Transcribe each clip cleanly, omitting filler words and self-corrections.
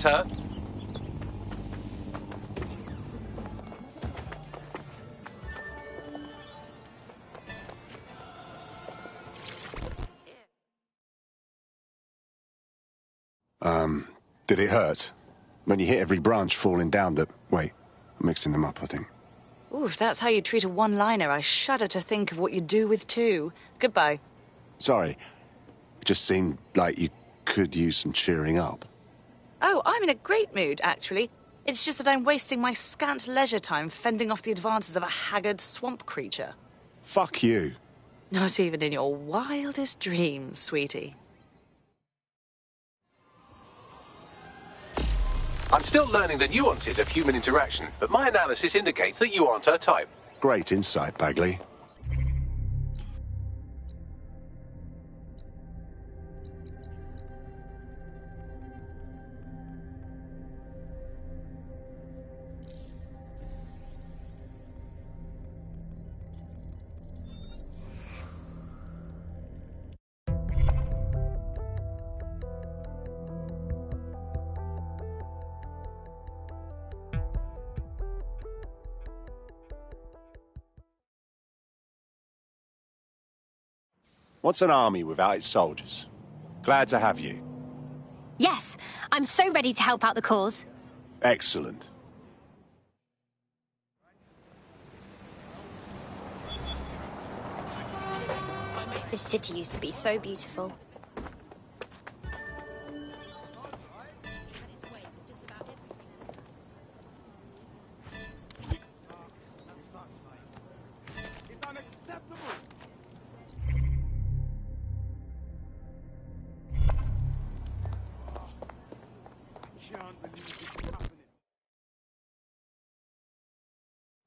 That's her. Did it hurt? When you hit every branch falling down that... Wait, I'm mixing them up, I think. Ooh, if that's how you treat a one-liner, I shudder to think of what you do with two. Goodbye. Sorry. It just seemed like you could use some cheering up. Oh, I'm in a great mood, actually. It's just that I'm wasting my scant leisure time fending off the advances of a haggard swamp creature. Fuck you. Not even in your wildest dreams, sweetie. I'm still learning the nuances of human interaction, but my analysis indicates that you aren't her type. Great insight, Bagley. What's an army without its soldiers? Glad to have you. Yes, I'm so ready to help out the cause. Excellent. This city used to be so beautiful.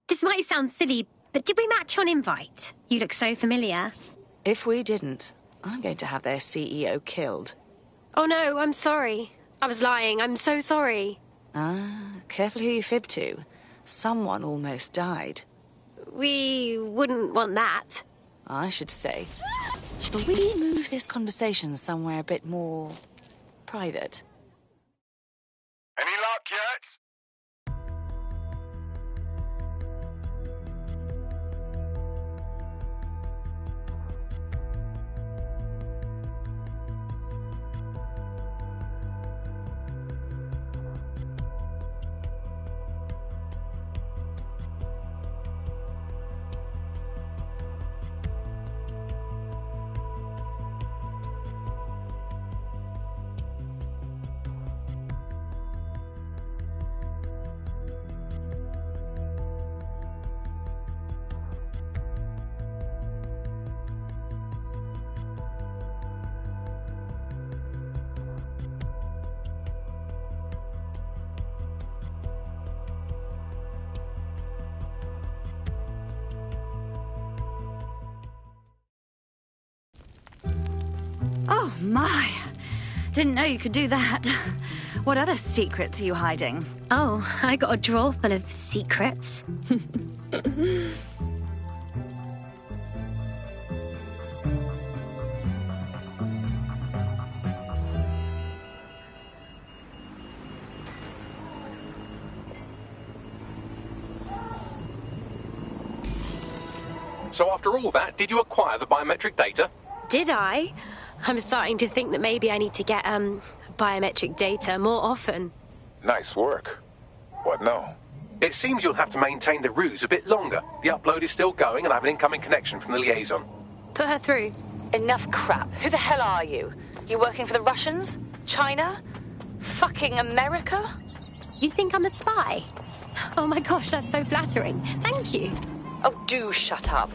This might sound silly, but did we match on invite? You look so familiar. If we didn't, I'm going to have their CEO killed. Oh no, I'm sorry. I was lying, I'm so sorry. Careful who you fib to. Someone almost died. We wouldn't want that. I should say. Shall we move this conversation somewhere a bit more... private? Any luck yet? Oh, my. Didn't know you could do that. What other secrets are you hiding? Oh, I got a drawer full of secrets. So after all that, did you acquire the biometric data? Did I? I'm starting to think that maybe I need to get, biometric data more often. Nice work. What now? It seems you'll have to maintain the ruse a bit longer. The upload is still going and I have an incoming connection from the liaison. Put her through. Enough crap. Who the hell are you? You working for the Russians? China? Fucking America? You think I'm a spy? Oh my gosh, that's so flattering. Thank you. Oh, do shut up.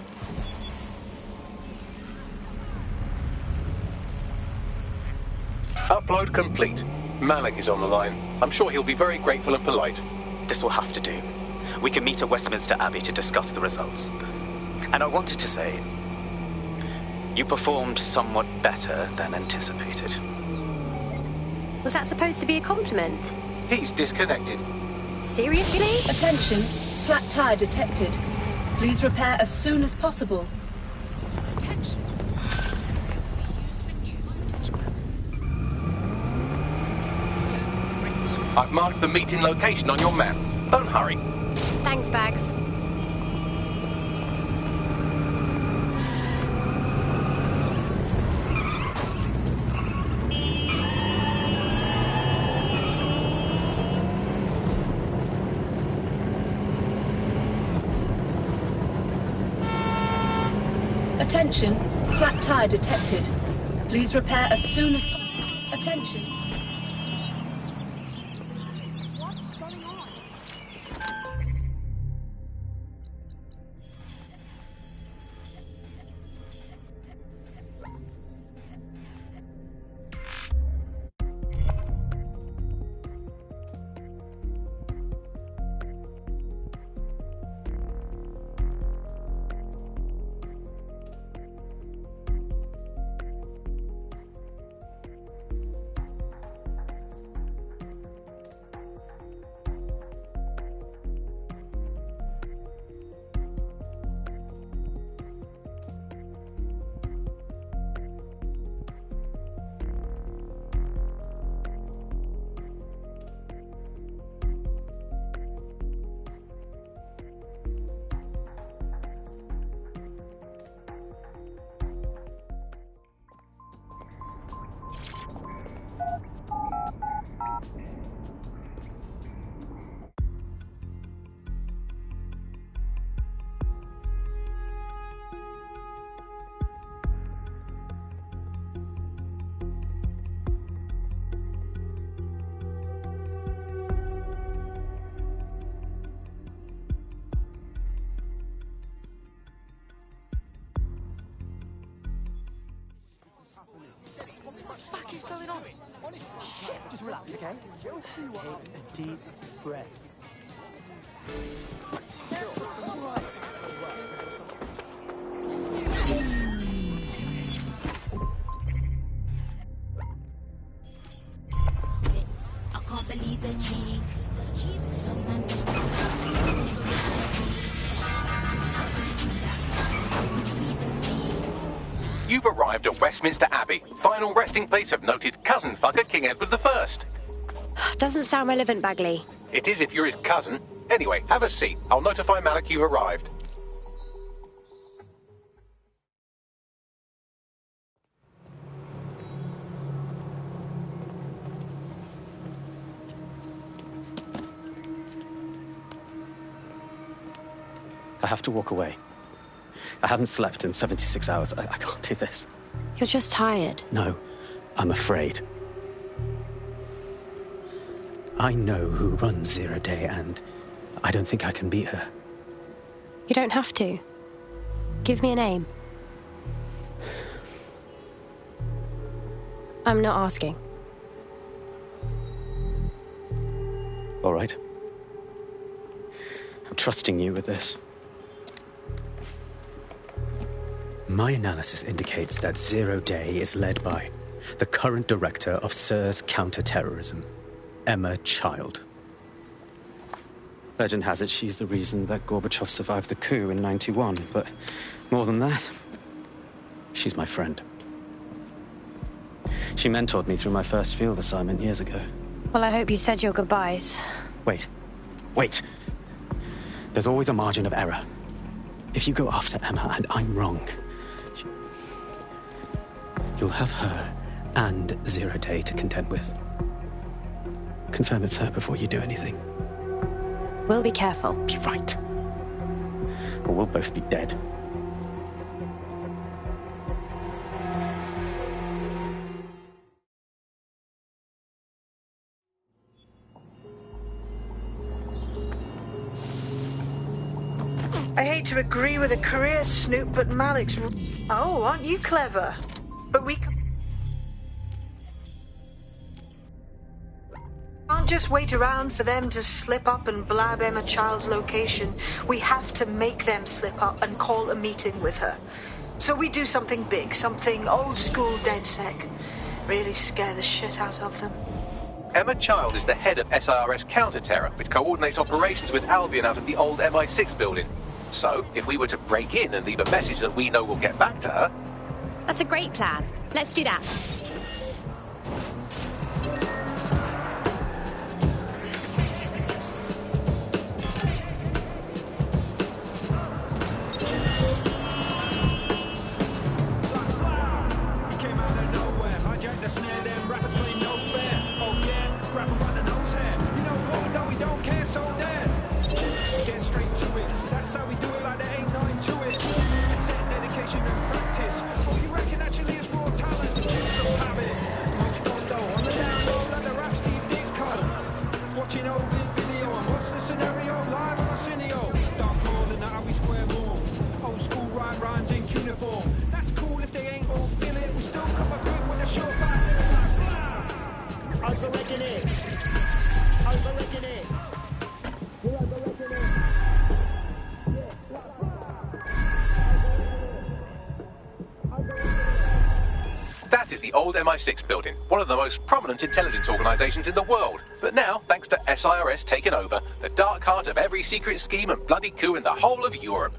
Upload complete. Malik is on the line. I'm sure he'll be very grateful and polite. This will have to do. We can meet at Westminster Abbey to discuss the results. And I wanted to say, you performed somewhat better than anticipated. Was that supposed to be a compliment? He's disconnected. Seriously? Attention, flat tire detected. Please repair as soon as possible. Attention. I've marked the meeting location on your map. Don't hurry. Thanks, Bags. Attention, flat tire detected. Please repair as soon as possible. Attention. What's going on? What the fuck is going on? Shit. Just relax, okay? Take a deep breath. I can't believe the cheek. Someone You've arrived at Westminster Abbey, final resting place of noted cousin fucker King Edward I. Doesn't sound relevant, Bagley. It is if you're his cousin. Anyway, have a seat. I'll notify Malik you've arrived. I have to walk away. I haven't slept in 76 hours. I can't do this. You're just tired. No, I'm afraid. I know who runs Zero Day, and I don't think I can beat her. You don't have to. Give me a name. I'm not asking. All right. I'm trusting you with this. My analysis indicates that Zero Day is led by the current director of SIR's counter-terrorism, Emma Child. Legend has it she's the reason that Gorbachev survived the coup in '91, but more than that, she's my friend. She mentored me through my first field assignment years ago. Well, I hope you said your goodbyes. Wait. There's always a margin of error. If you go after Emma and I'm wrong, you'll have her and Zero Day to contend with. Confirm it's her before you do anything. We'll be careful. Be right. Or we'll both be dead. I hate to agree with a career snoop, but Malik's... Oh, aren't you clever? But we can't just wait around for them to slip up and blab Emma Child's location. We have to make them slip up and call a meeting with her. So we do something big, something old school DedSec. Really scare the shit out of them. Emma Child is the head of SIRS counter-terror, which coordinates operations with Albion out of the old MI6 building. So, if we were to break in and leave a message that we know will get back to her... That's a great plan. Let's do that. the old MI6 building, one of the most prominent intelligence organisations in the world. But now, thanks to SIRS taking over, the dark heart of every secret scheme and bloody coup in the whole of Europe.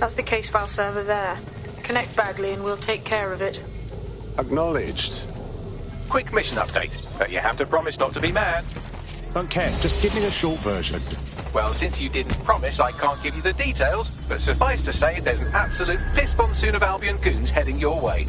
That's the case file server there. Connect Bagley and we'll take care of it. Acknowledged. Quick mission update, but you have to promise not to be mad. Don't care. Just give me the short version. Well, since you didn't promise, I can't give you the details, but suffice to say, there's an absolute piss monsoon of Albion goons heading your way.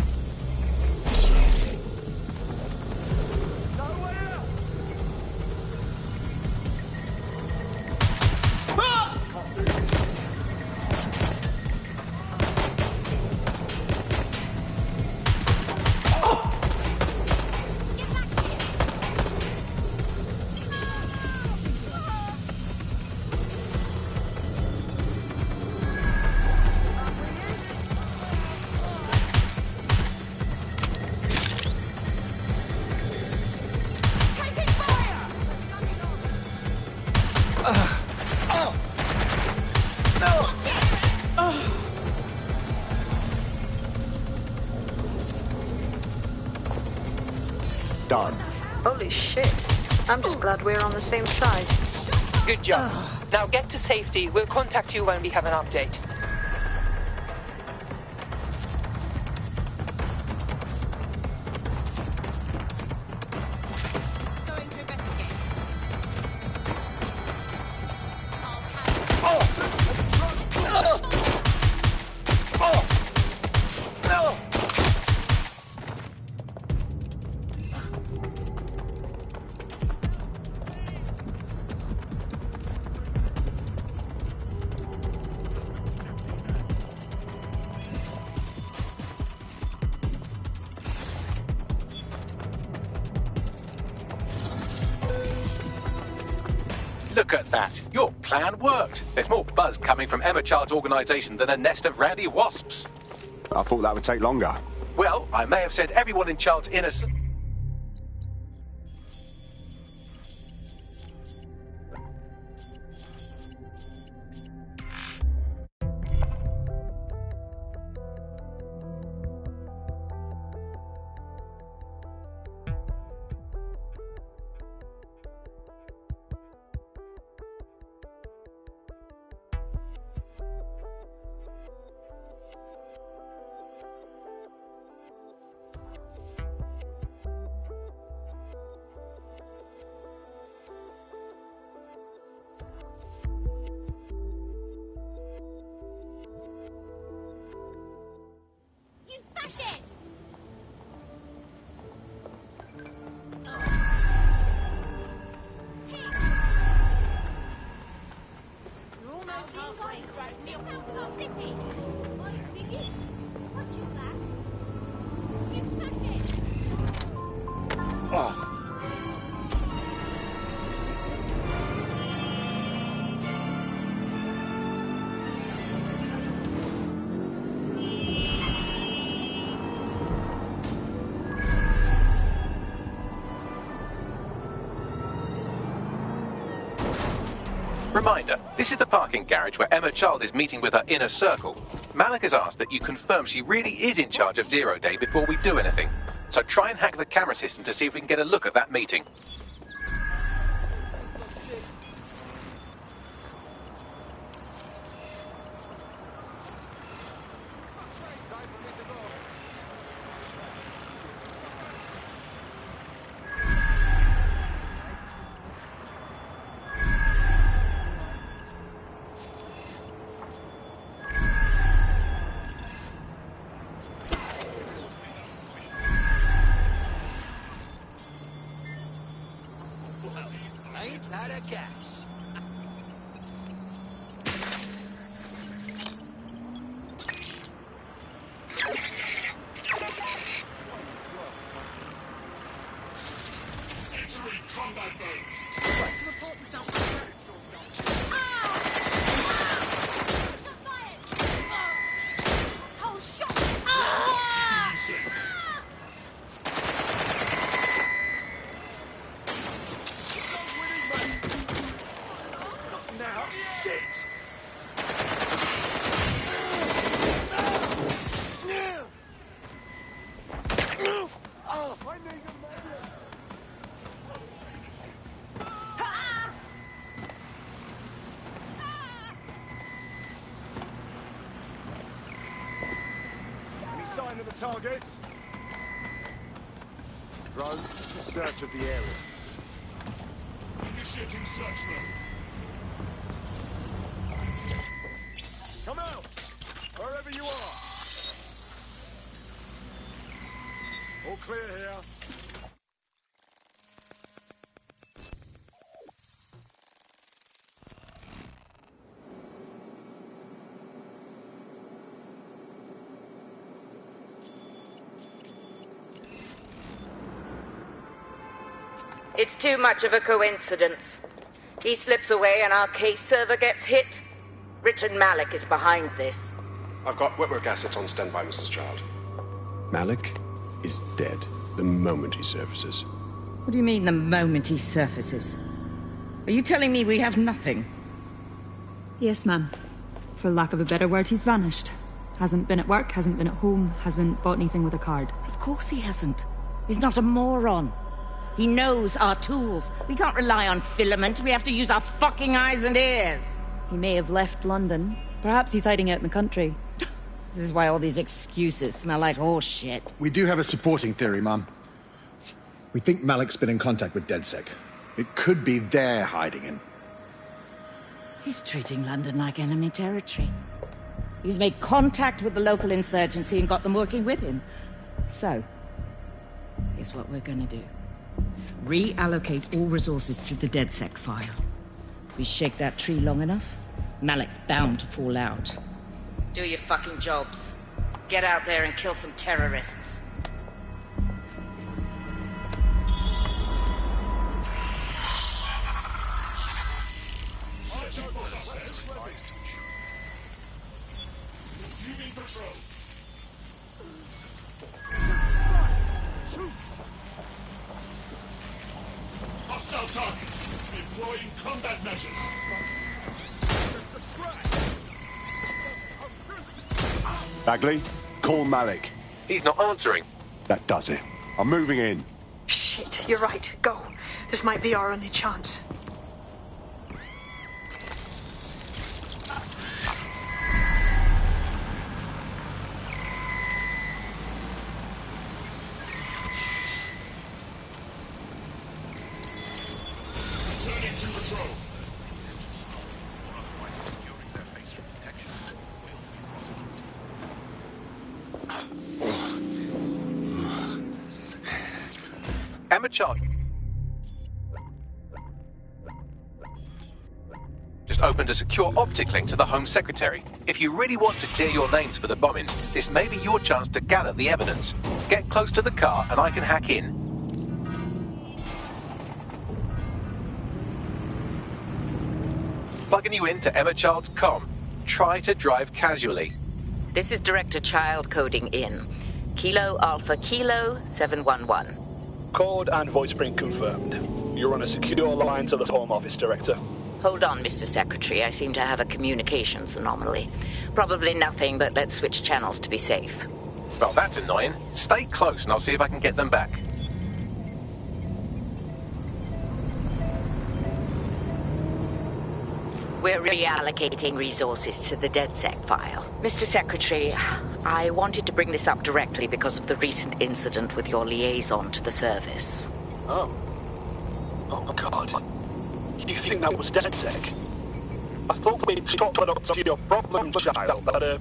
Done. Holy shit. I'm just glad we're on the same side. Good job. Now get to safety. We'll contact you when we have an update. Look at that. Your plan worked. There's more buzz coming from Emma Child's organisation than a nest of randy wasps. I thought that would take longer. Well, I may have sent everyone in Child's inner... Reminder, this is the parking garage where Emma Child is meeting with her inner circle. Malik has asked that you confirm she really is in charge of Zero Day before we do anything. So try and hack the camera system to see if we can get a look at that meeting. Ain't that a gas? Combat mode. Sign of the target. Drone, search of the area. Initiating search mode. Come out! Wherever you are! All clear here. It's too much of a coincidence. He slips away and our case server gets hit. Richard Malik is behind this. I've got wetwork assets on standby, Mrs. Child. Malik is dead the moment he surfaces. What do you mean, the moment he surfaces? Are you telling me we have nothing? Yes, ma'am. For lack of a better word, he's vanished. Hasn't been at work, hasn't been at home, hasn't bought anything with a card. Of course he hasn't. He's not a moron. He knows our tools. We can't rely on filament. We have to use our fucking eyes and ears. He may have left London. Perhaps he's hiding out in the country. This is why all these excuses smell like horse shit. We do have a supporting theory, Mum. We think Malik's been in contact with DedSec. It could be they're hiding him. He's treating London like enemy territory. He's made contact with the local insurgency and got them working with him. So, here's what we're gonna do. Reallocate all resources to the DedSec file. We shake that tree long enough, Malik's bound to fall out. Do your fucking jobs. Get out there and kill some terrorists. Resuming patrol. Hostile target. Employing combat measures. Bagley, call Malik. He's not answering. That does it. I'm moving in. Shit, you're right. Go. This might be our only chance. Returning to patrol. Emma Child just opened a secure optic link to the Home Secretary. If you really want to clear your names for the bombing, this may be your chance to gather the evidence. Get close to the car and I can hack in. Plugging you into Emma Child's comm. Try to drive casually. This is Director Child coding in. Kilo Alpha Kilo 711. Code and voice print confirmed. You're on a secure line to the Home Office, Director. Hold on, Mr. Secretary. I seem to have a communications anomaly. Probably nothing, but let's switch channels to be safe. Well, that's annoying. Stay close and I'll see if I can get them back. We're reallocating resources to the DedSec file. Mr. Secretary, I wanted to bring this up directly because of the recent incident with your liaison to the service. Oh. Oh, my God. You think that was DedSec? I thought we'd chalked it up to your problem, child, but,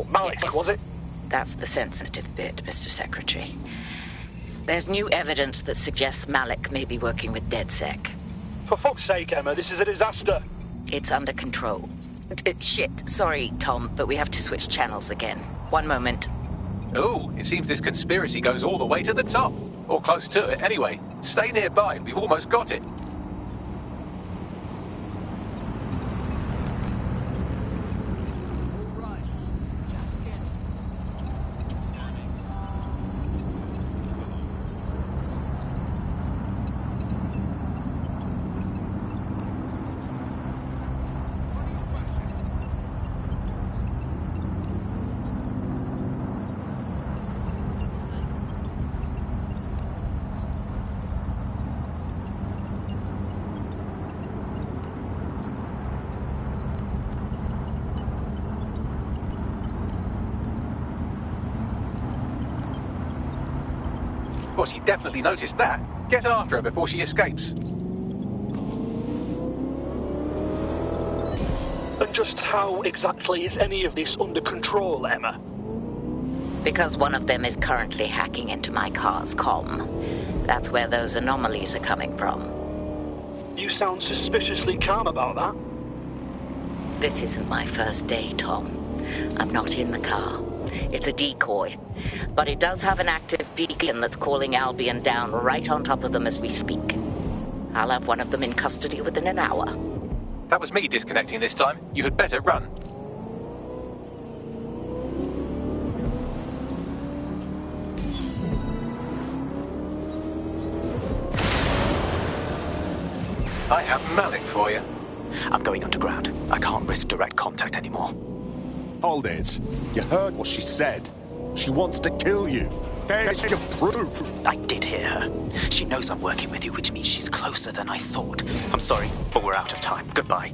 Malik, yes. Was it? That's the sensitive bit, Mr. Secretary. There's new evidence that suggests Malik may be working with DedSec. For fuck's sake, Emma, this is a disaster. It's under control. Shit, sorry, Tom, but we have to switch channels again. One moment. Oh, it seems this conspiracy goes all the way to the top. Or close to it, anyway. Stay nearby, we've almost got it. Of course, he definitely noticed that. Get after her before she escapes. Just how exactly is any of this under control, Emma? Because one of them is currently hacking into my car's comm. That's where those anomalies are coming from. You sound suspiciously calm about that. This isn't my first day, Tom. I'm not in the car. It's a decoy. But it does have an active beacon that's calling Albion down right on top of them as we speak. I'll have one of them in custody within an hour. That was me disconnecting this time. You had better run. I have Malik for you. I'm going underground. I can't risk direct contact anymore. Hold it. You heard what she said. She wants to kill you. There's your proof. I did hear her. She knows I'm working with you, which means she's closer than I thought. I'm sorry, but we're out of time. Goodbye.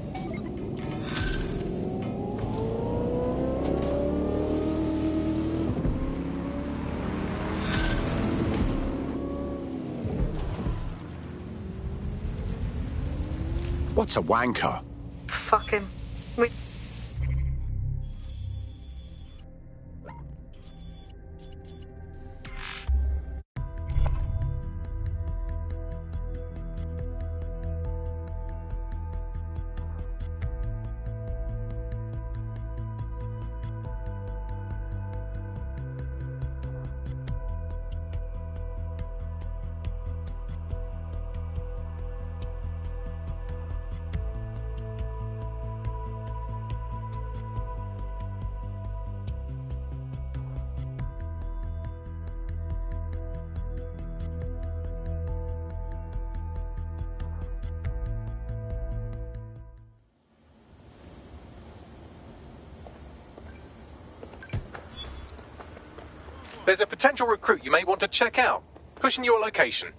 What's a wanker? Fuck him. There's a potential recruit you may want to check out. Pushing your location.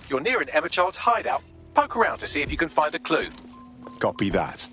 You're near an Emma Child's hideout. Poke around to see if you can find a clue. Copy that.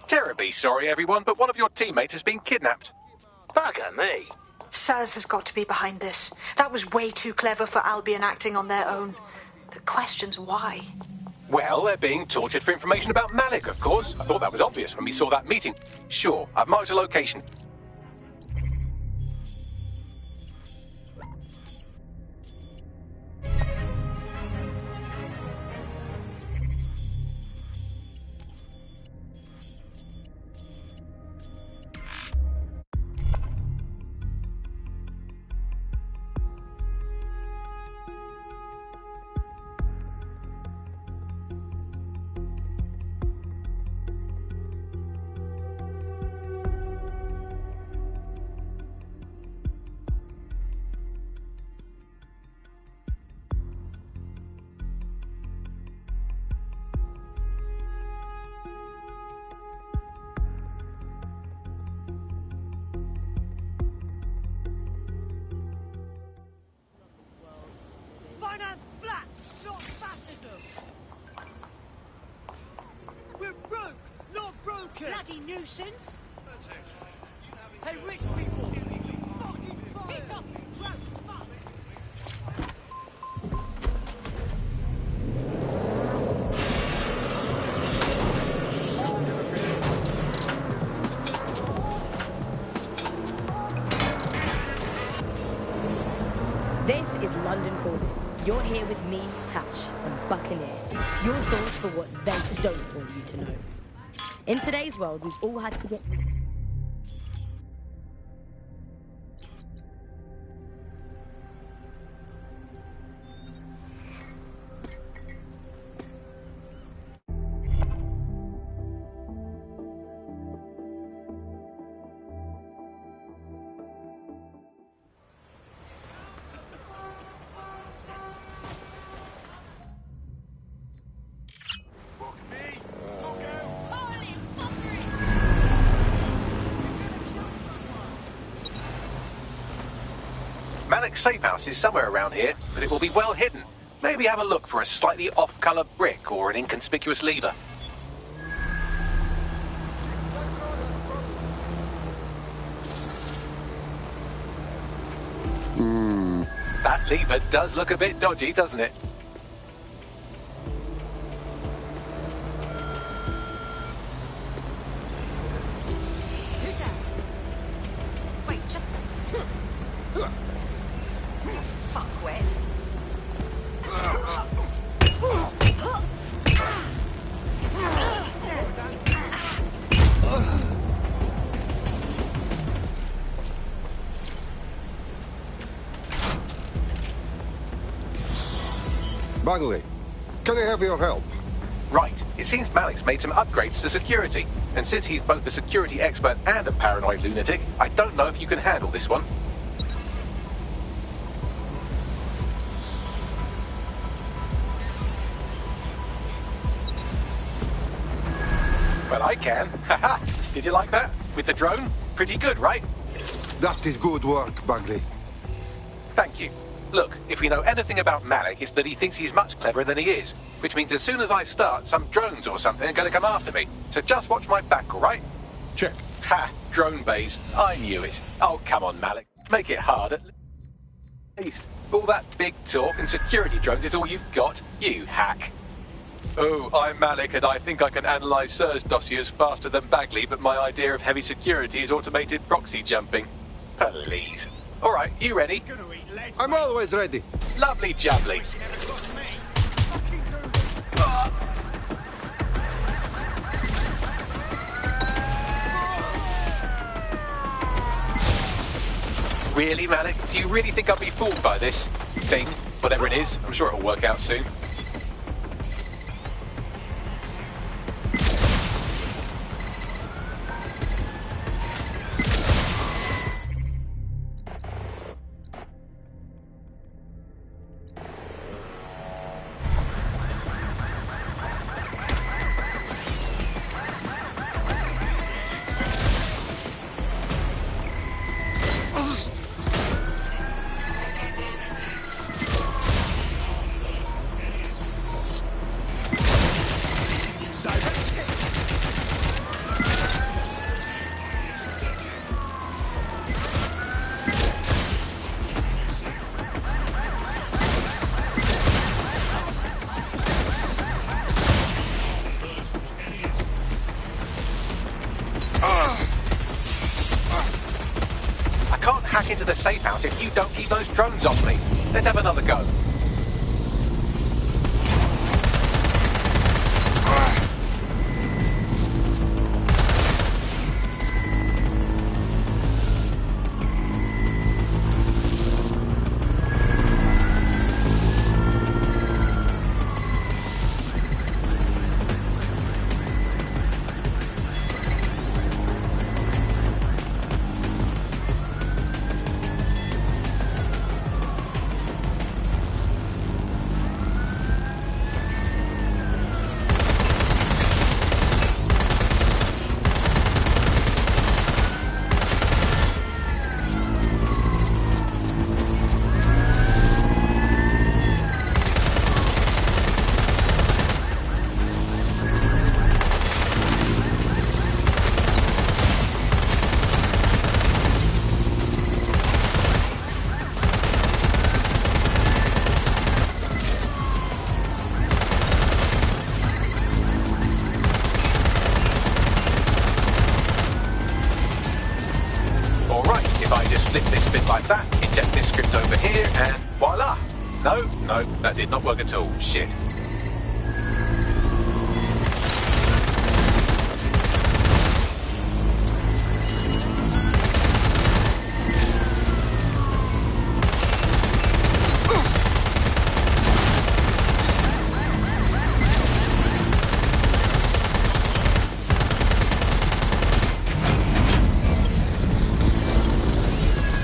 Terribly sorry, everyone, but one of your teammates has been kidnapped. Bugger me. Saz has got to be behind this. That was way too clever for Albion acting on their own. The question's why. Well, they're being tortured for information about Malik, of course. I thought that was obvious when we saw that meeting. Sure, I've marked a location. bloody nuisance! Hey, rich people! Piss off, you drunk fuck! This is London Calling. You're here with me, Tash, and Buccaneer, your source for what they don't want you to know. In today's world, we've all had to get... Malik's safe house is somewhere around here, but it will be well hidden. Maybe have a look for a slightly off-colour brick or an inconspicuous lever. That lever does look a bit dodgy, doesn't it? Who's there? Wait, just... Fuckwit. Bagley, can I have your help? Right. It seems Malik's made some upgrades to security. And since he's both a security expert and a paranoid lunatic, I don't know if you can handle this one. Well, I can. Haha! Did you like that? With the drone? Pretty good, right? That is good work, Bagley. Thank you. Look, if we know anything about Malik, it's that he thinks he's much cleverer than he is. Which means as soon as I start, some drones or something are going to come after me. So just watch my back, all right? Check. Ha! Drone bays. I knew it. Oh, come on, Malik. Make it hard at least. All that big talk and security drones is all you've got, you hack. Oh, I'm Malik, and I think I can analyse Sir's dossiers faster than Bagley, but my idea of heavy security is automated proxy jumping. Please. All right, you ready? I'm always ready. Lovely jubbly. Really, Malik? Do you really think I'll be fooled by this thing? Whatever it is, I'm sure it'll work out soon. Hack into the safe house if you don't keep those drones off me. Let's have another go. flip this bit like that, inject this script over here, and voila! No, that did not work at all. Shit.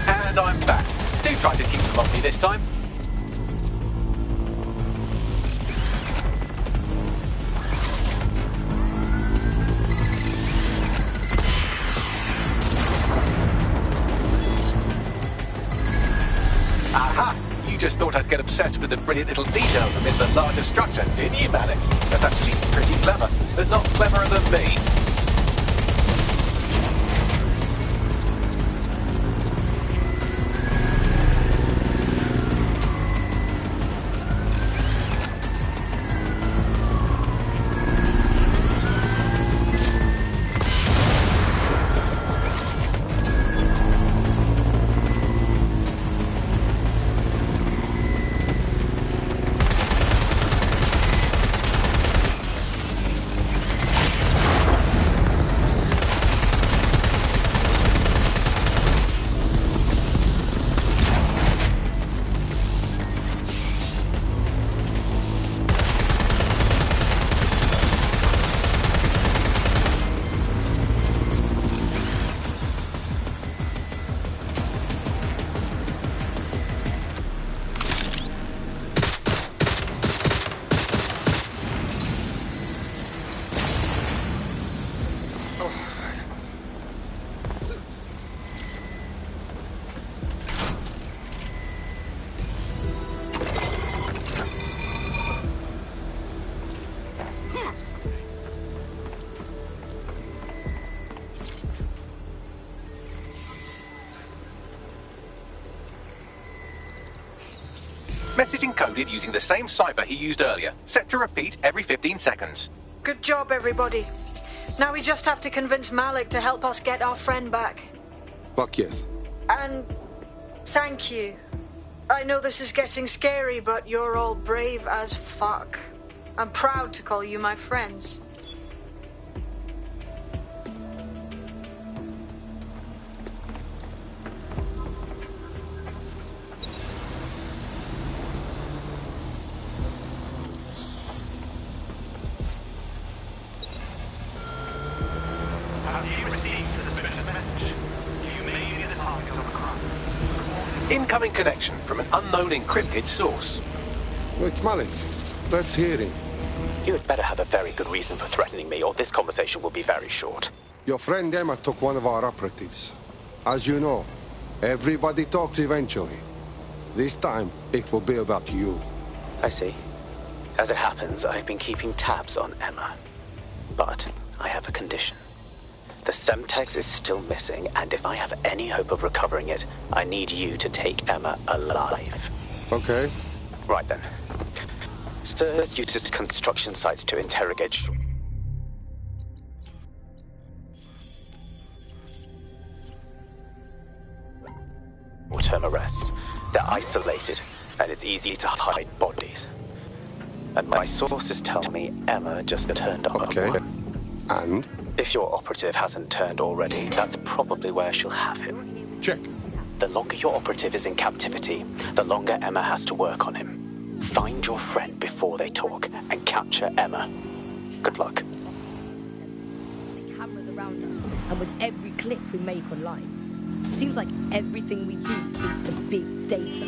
And I'm back. Do try to keep them off me this time. Aha! You just thought I'd get obsessed with the brilliant little details amidst the larger structure, didn't you, Malik? That's actually pretty clever, but not cleverer than me. Message encoded using the same cipher he used earlier. Set to repeat every 15 seconds. Good job, everybody. Now we just have to convince Malik to help us get our friend back. Fuck yes. And thank you. I know this is getting scary, but you're all brave as fuck. I'm proud to call you my friends. Incoming connection from an unknown encrypted source. It's Malik. Let's hear him. You had better have a very good reason for threatening me, or this conversation will be very short. Your friend Emma took one of our operatives. As you know, everybody talks eventually. This time, it will be about you. I see. As it happens, I've been keeping tabs on Emma. But I have a condition. The Semtex is still missing, and if I have any hope of recovering it, I need you to take Emma alive. Okay. Right then. Sirs uses construction sites to interrogate short-term arrests. They're isolated, and it's easy to hide bodies. And my sources tell me Emma just turned up. Okay. And? If your operative hasn't turned already, that's probably where she'll have him. Check. The longer your operative is in captivity, the longer Emma has to work on him. Find your friend before they talk and capture Emma. Good luck. The cameras around us, and with every click we make online. Seems like everything we do feeds the big data.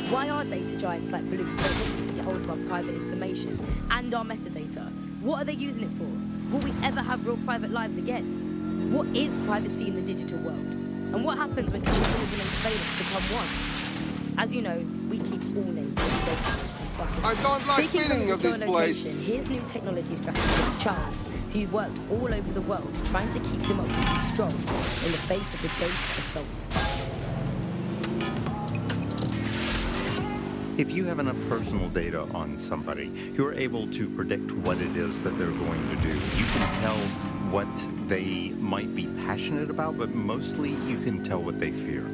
Why are data giants like Blue so easy to get hold of our private information and our metadata? What are they using it for? Will we ever have real private lives again? What is privacy in the digital world? And what happens when capitalism and surveillance become one? As you know, we keep all names I don't like feeling of this place. Here's new technology strategist Charles, who worked all over the world trying to keep democracy strong in the face of the data assault. If you have enough personal data on somebody, you're able to predict what it is that they're going to do. You can tell what they might be passionate about, but mostly you can tell what they fear.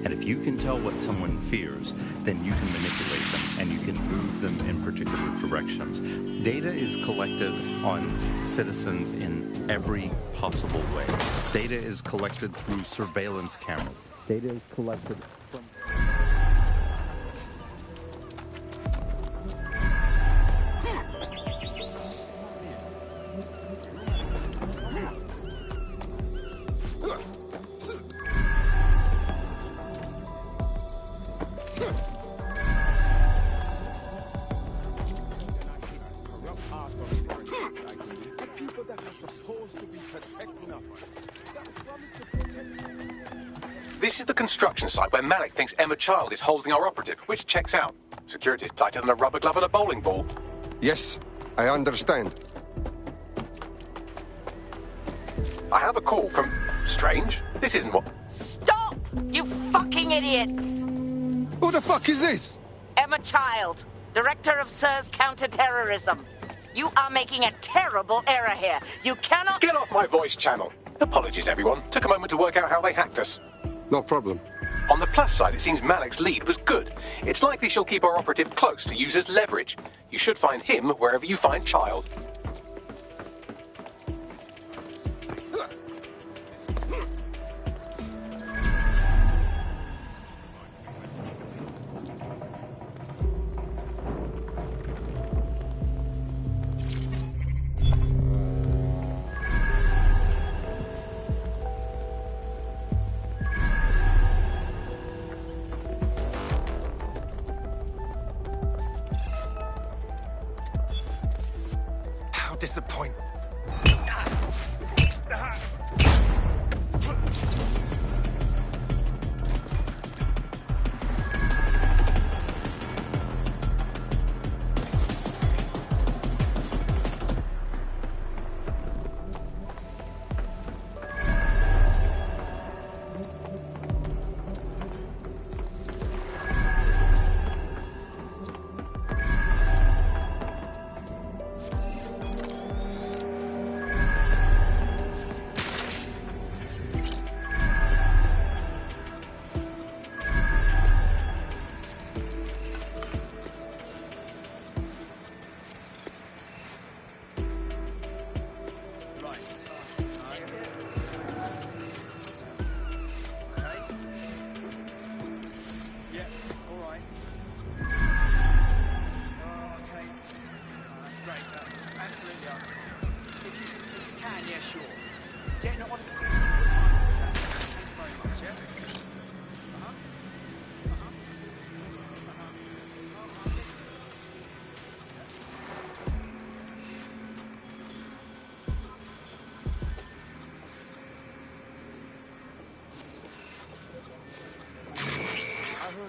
And if you can tell what someone fears, then you can manipulate them and you can move them in particular directions. Data is collected on citizens in every possible way. Data is collected through surveillance cameras. Data is collected from... This is the construction site where Malik thinks Emma Child is holding our operative, which checks out. Security's tighter than a rubber glove and a bowling ball. Yes, I understand. I have a call from... Strange. This isn't what... Stop! You fucking idiots! Who the fuck is this? Emma Child, Director of SIR's Counter-Terrorism. You are making a terrible error here. You cannot... Get off my voice channel. Apologies, everyone. Took a moment to work out how they hacked us. No problem. On the plus side, it seems Malik's lead was good. It's likely she'll keep our operative close to use as leverage. You should find him wherever you find Child. Disappoint.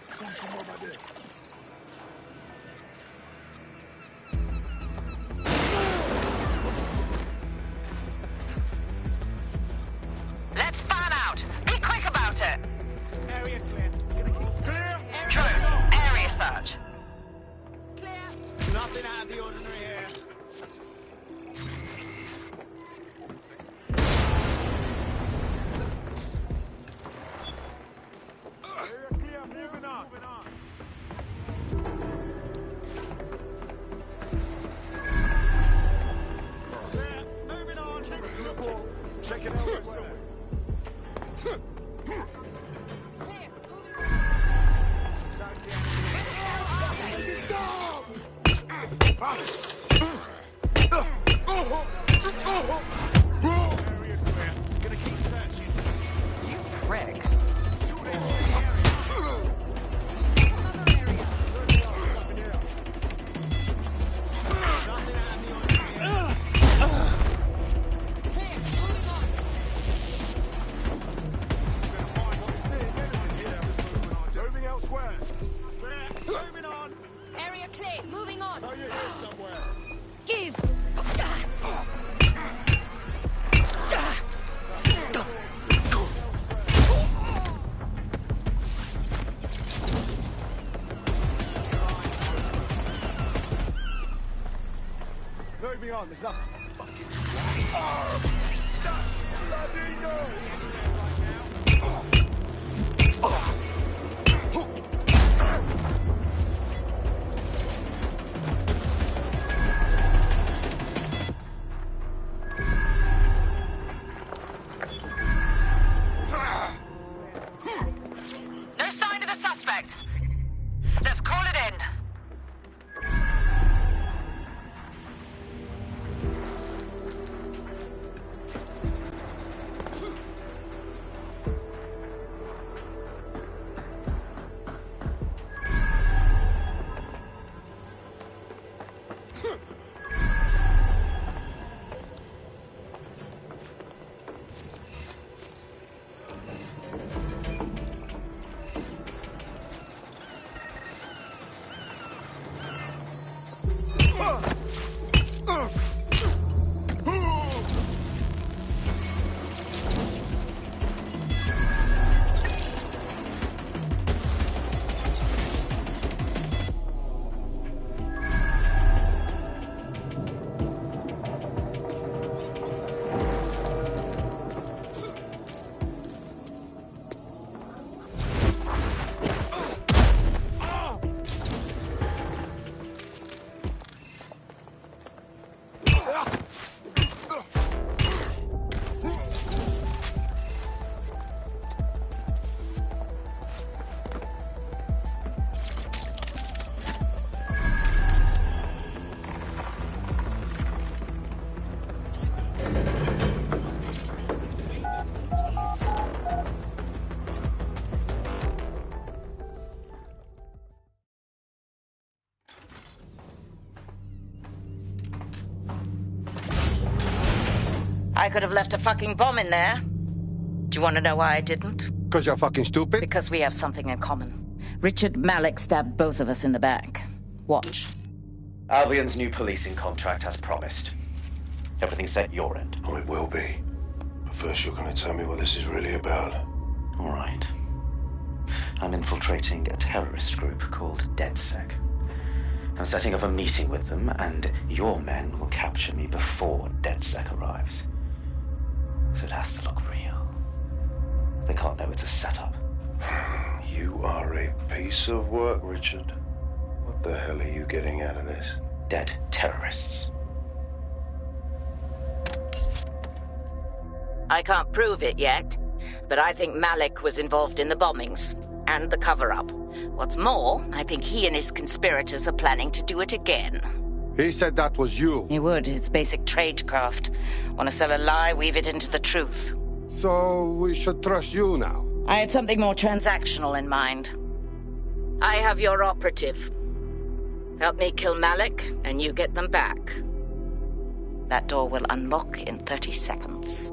Something over there. Let's fan out! Be quick about it! Area clear. Clear? True. Area search. Clear. Nothing out of the ordinary here. Check it out somewhere. Gonna keep searching. You prick. Moving elsewhere. Moving on. Area clear. Moving on. Are you here somewhere? Give. Moving on. There's nothing. Bloody no! I could have left a fucking bomb in there. Do you want to know why I didn't? Because you're fucking stupid? Because we have something in common. Richard Malik stabbed both of us in the back. Watch. Albion's new policing contract has promised. Everything's set your end. Oh, it will be. But first you're going to tell me what this is really about. All right. I'm infiltrating a terrorist group called DedSec. I'm setting up a meeting with them, and your men will capture me before DedSec arrives. So it has to look real. They can't know it's a setup. You are a piece of work, Richard. What the hell are you getting out of this? Dead terrorists. I can't prove it yet, but I think Malik was involved in the bombings and the cover-up. What's more, I think he and his conspirators are planning to do it again. He said that was you. He would. It's basic tradecraft. Want to sell a lie, weave it into the truth. So we should trust you now? I had something more transactional in mind. I have your operative. Help me kill Malik, and you get them back. That door will unlock in 30 seconds.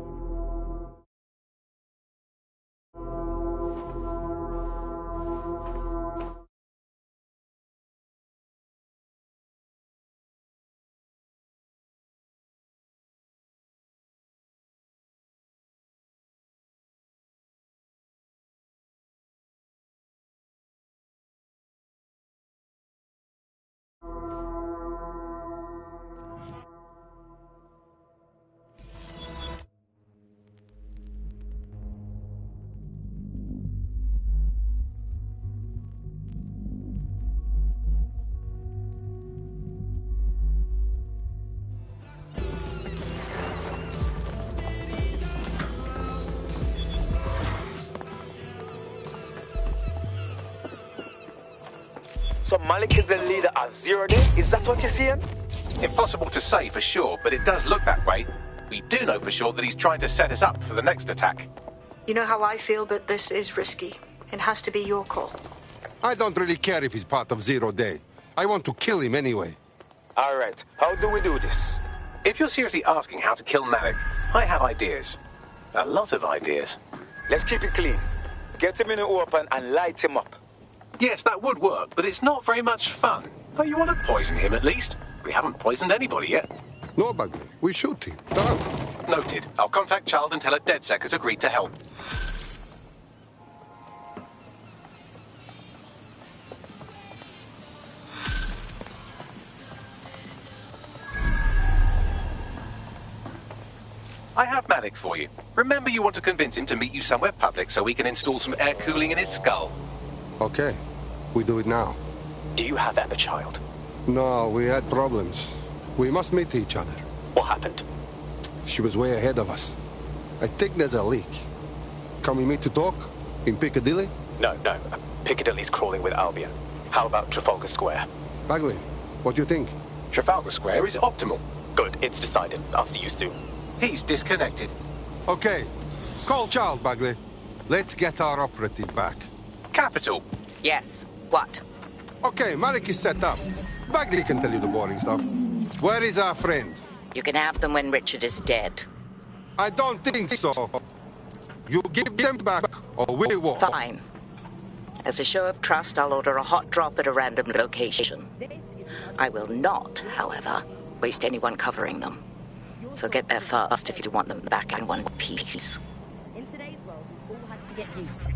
So Malik is the leader of Zero Day? Is that what you're saying? Impossible to say for sure, but it does look that way. We do know for sure that he's trying to set us up for the next attack. You know how I feel, but this is risky. It has to be your call. I don't really care if he's part of Zero Day. I want to kill him anyway. All right, how do we do this? If you're seriously asking how to kill Malik, I have ideas. A lot of ideas. Let's keep it clean. Get him in the open and light him up. Yes, that would work, but it's not very much fun. Oh, you want to poison him at least? We haven't poisoned anybody yet. No, Bagley. We shoot him. Done. Noted. I'll contact Child and tell her DedSec has agreed to help. I have Malik for you. Remember, you want to convince him to meet you somewhere public so we can install some air cooling in his skull. Okay. We do it now. Do you have Emma, Child? No, we had problems. We must meet each other. What happened? She was way ahead of us. I think there's a leak. Can we meet to talk? In Piccadilly? No. Piccadilly's crawling with Albion. How about Trafalgar Square? Bagley, what do you think? Trafalgar Square is optimal. Good, it's decided. I'll see you soon. He's disconnected. Okay. Call Child, Bagley. Let's get our operative back. Capital. Yes. What? Okay, Malik is set up. Bagley can tell you the boring stuff. Where is our friend? You can have them when Richard is dead. I don't think so. You give them back, or we will. Fine. As a show of trust, I'll order a hot drop at a random location. I will not, however, waste anyone covering them. So get there fast if you want them back in one piece. In today's world, we all had to get used to it.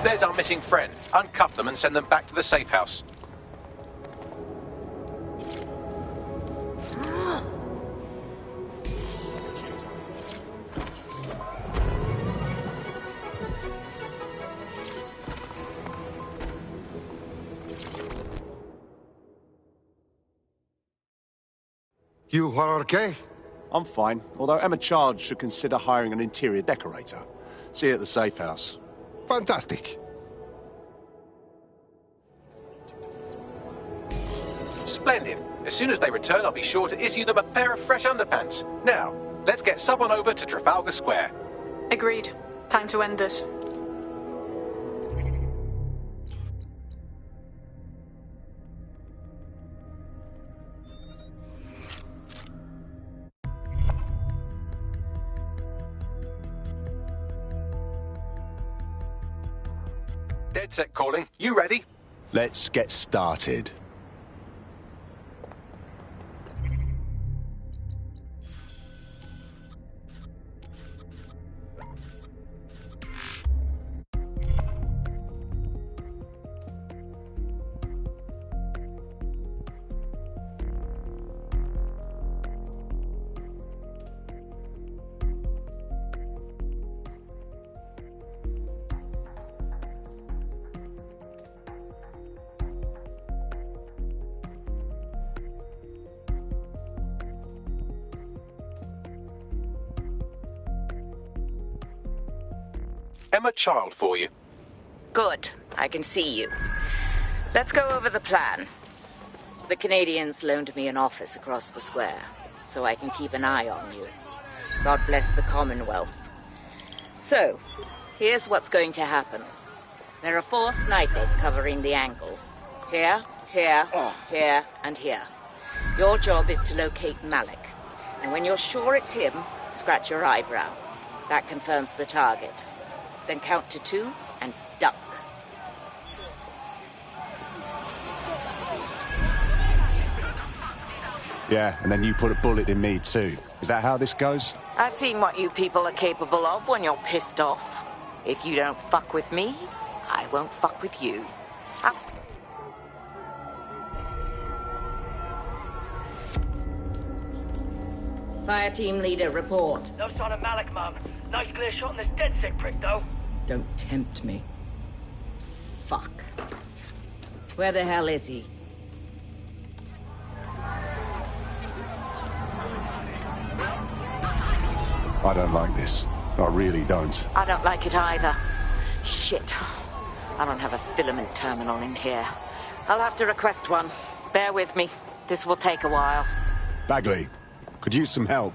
There's our missing friend. Uncuff them and send them back to the safe house. You are okay? I'm fine, although Emma Child should consider hiring an interior decorator. See you at the safe house. Fantastic. Splendid. As soon as they return, I'll be sure to issue them a pair of fresh underpants. Now, let's get someone over to Trafalgar Square. Agreed. Time to end this. DedSec calling. You ready? Let's get started. Emma Child for you. Good. I can see you. Let's go over the plan. The Canadians loaned me an office across the square, so I can keep an eye on you. God bless the Commonwealth. So, here's what's going to happen. There are 4 snipers covering the angles. Here, here, here, and here. Your job is to locate Malik. And when you're sure it's him, scratch your eyebrow. That confirms the target. Then count to 2 and duck. Yeah, and then you put a bullet in me too. Is that how this goes? I've seen what you people are capable of when you're pissed off. If you don't fuck with me, I won't fuck with you. Fire team leader, report. No sign of Malik, Mum. Nice clear shot on this DedSec prick, though. Don't tempt me. Fuck. Where the hell is he? I don't like this. I really don't. I don't like it either. Shit. I don't have a filament terminal in here. I'll have to request one. Bear with me. This will take a while. Bagley, could use some help.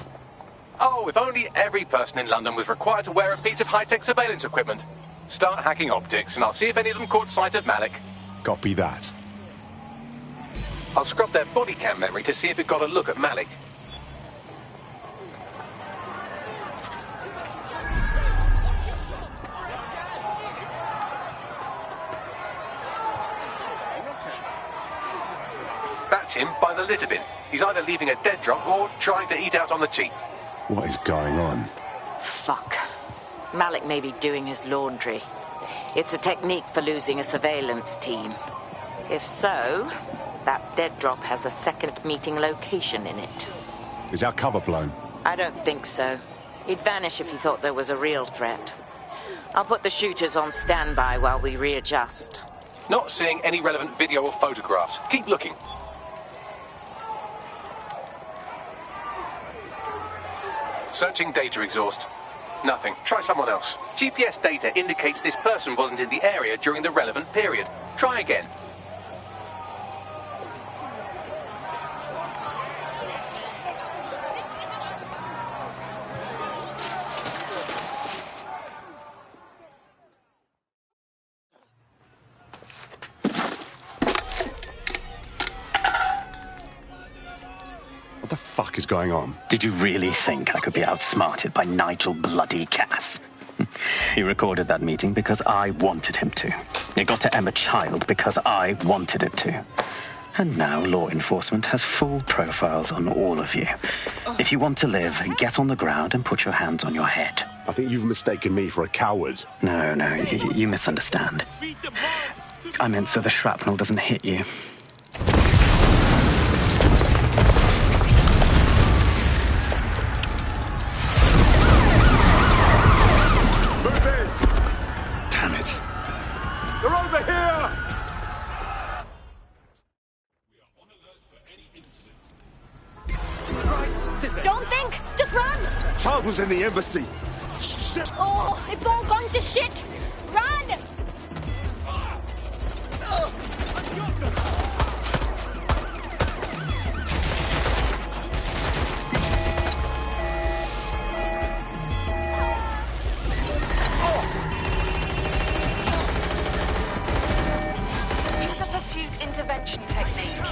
Oh, if only every person in London was required to wear a piece of high-tech surveillance equipment. Start hacking optics, and I'll see if any of them caught sight of Malik. Copy that. I'll scrub their body cam memory to see if it got a look at Malik. That's him by the litter bin. He's either leaving a dead drop or trying to eat out on the cheap. What is going on? Fuck. Malik may be doing his laundry. It's a technique for losing a surveillance team. If so, that dead drop has a second meeting location in it. Is our cover blown? I don't think so. He'd vanish if he thought there was a real threat. I'll put the shooters on standby while we readjust. Not seeing any relevant video or photographs. Keep looking. Searching data exhaust. Nothing. Try someone else. GPS data indicates this person wasn't in the area during the relevant period. Try again. What the fuck is going on? Did you really think I could be outsmarted by Nigel bloody Cass? He recorded that meeting because I wanted him to. It got to Emma Child because I wanted it to. And now law enforcement has full profiles on all of you. If you want to live, get on the ground and put your hands on your head. I think you've mistaken me for a coward. No, you misunderstand. I meant so the shrapnel doesn't hit you. Move in! Damn it. They're over here! Don't think, just run! Child was in the embassy. Shit! Oh, it's all gone to shit! Run! Use a pursuit intervention technique.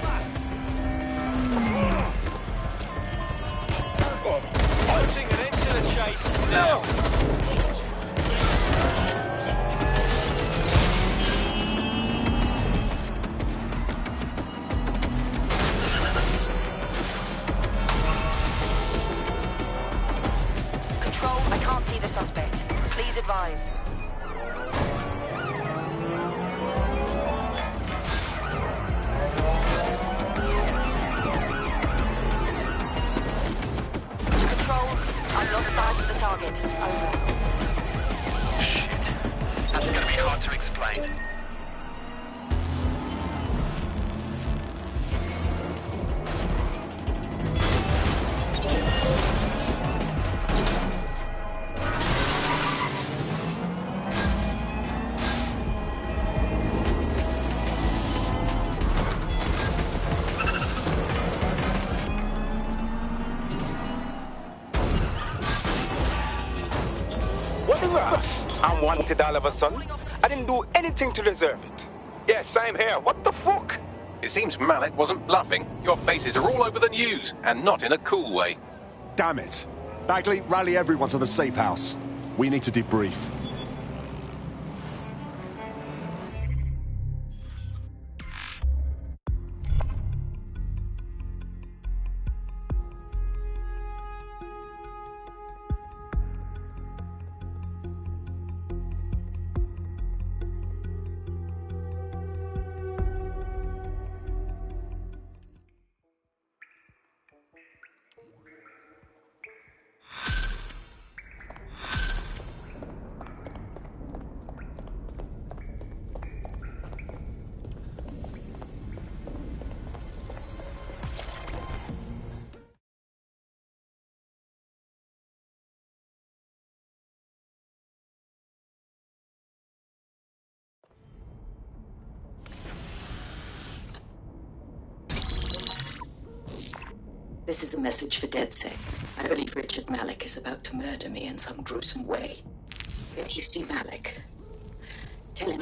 Putting an end to the chase now. Control, I can't see the suspect. Please advise. Control, I've lost sight of the target. Over. Shit. That's gonna be hard to explain. What the Ross? I'm wanted all of a sudden. I didn't do anything to deserve it. Yeah, same here. What the fuck? It seems Malik wasn't bluffing. Your faces are all over the news, and not in a cool way. Damn it. Bagley, rally everyone to the safe house. We need to debrief. This is a message for DedSec. I believe Richard Malik is about to murder me in some gruesome way. If you see Malik, tell him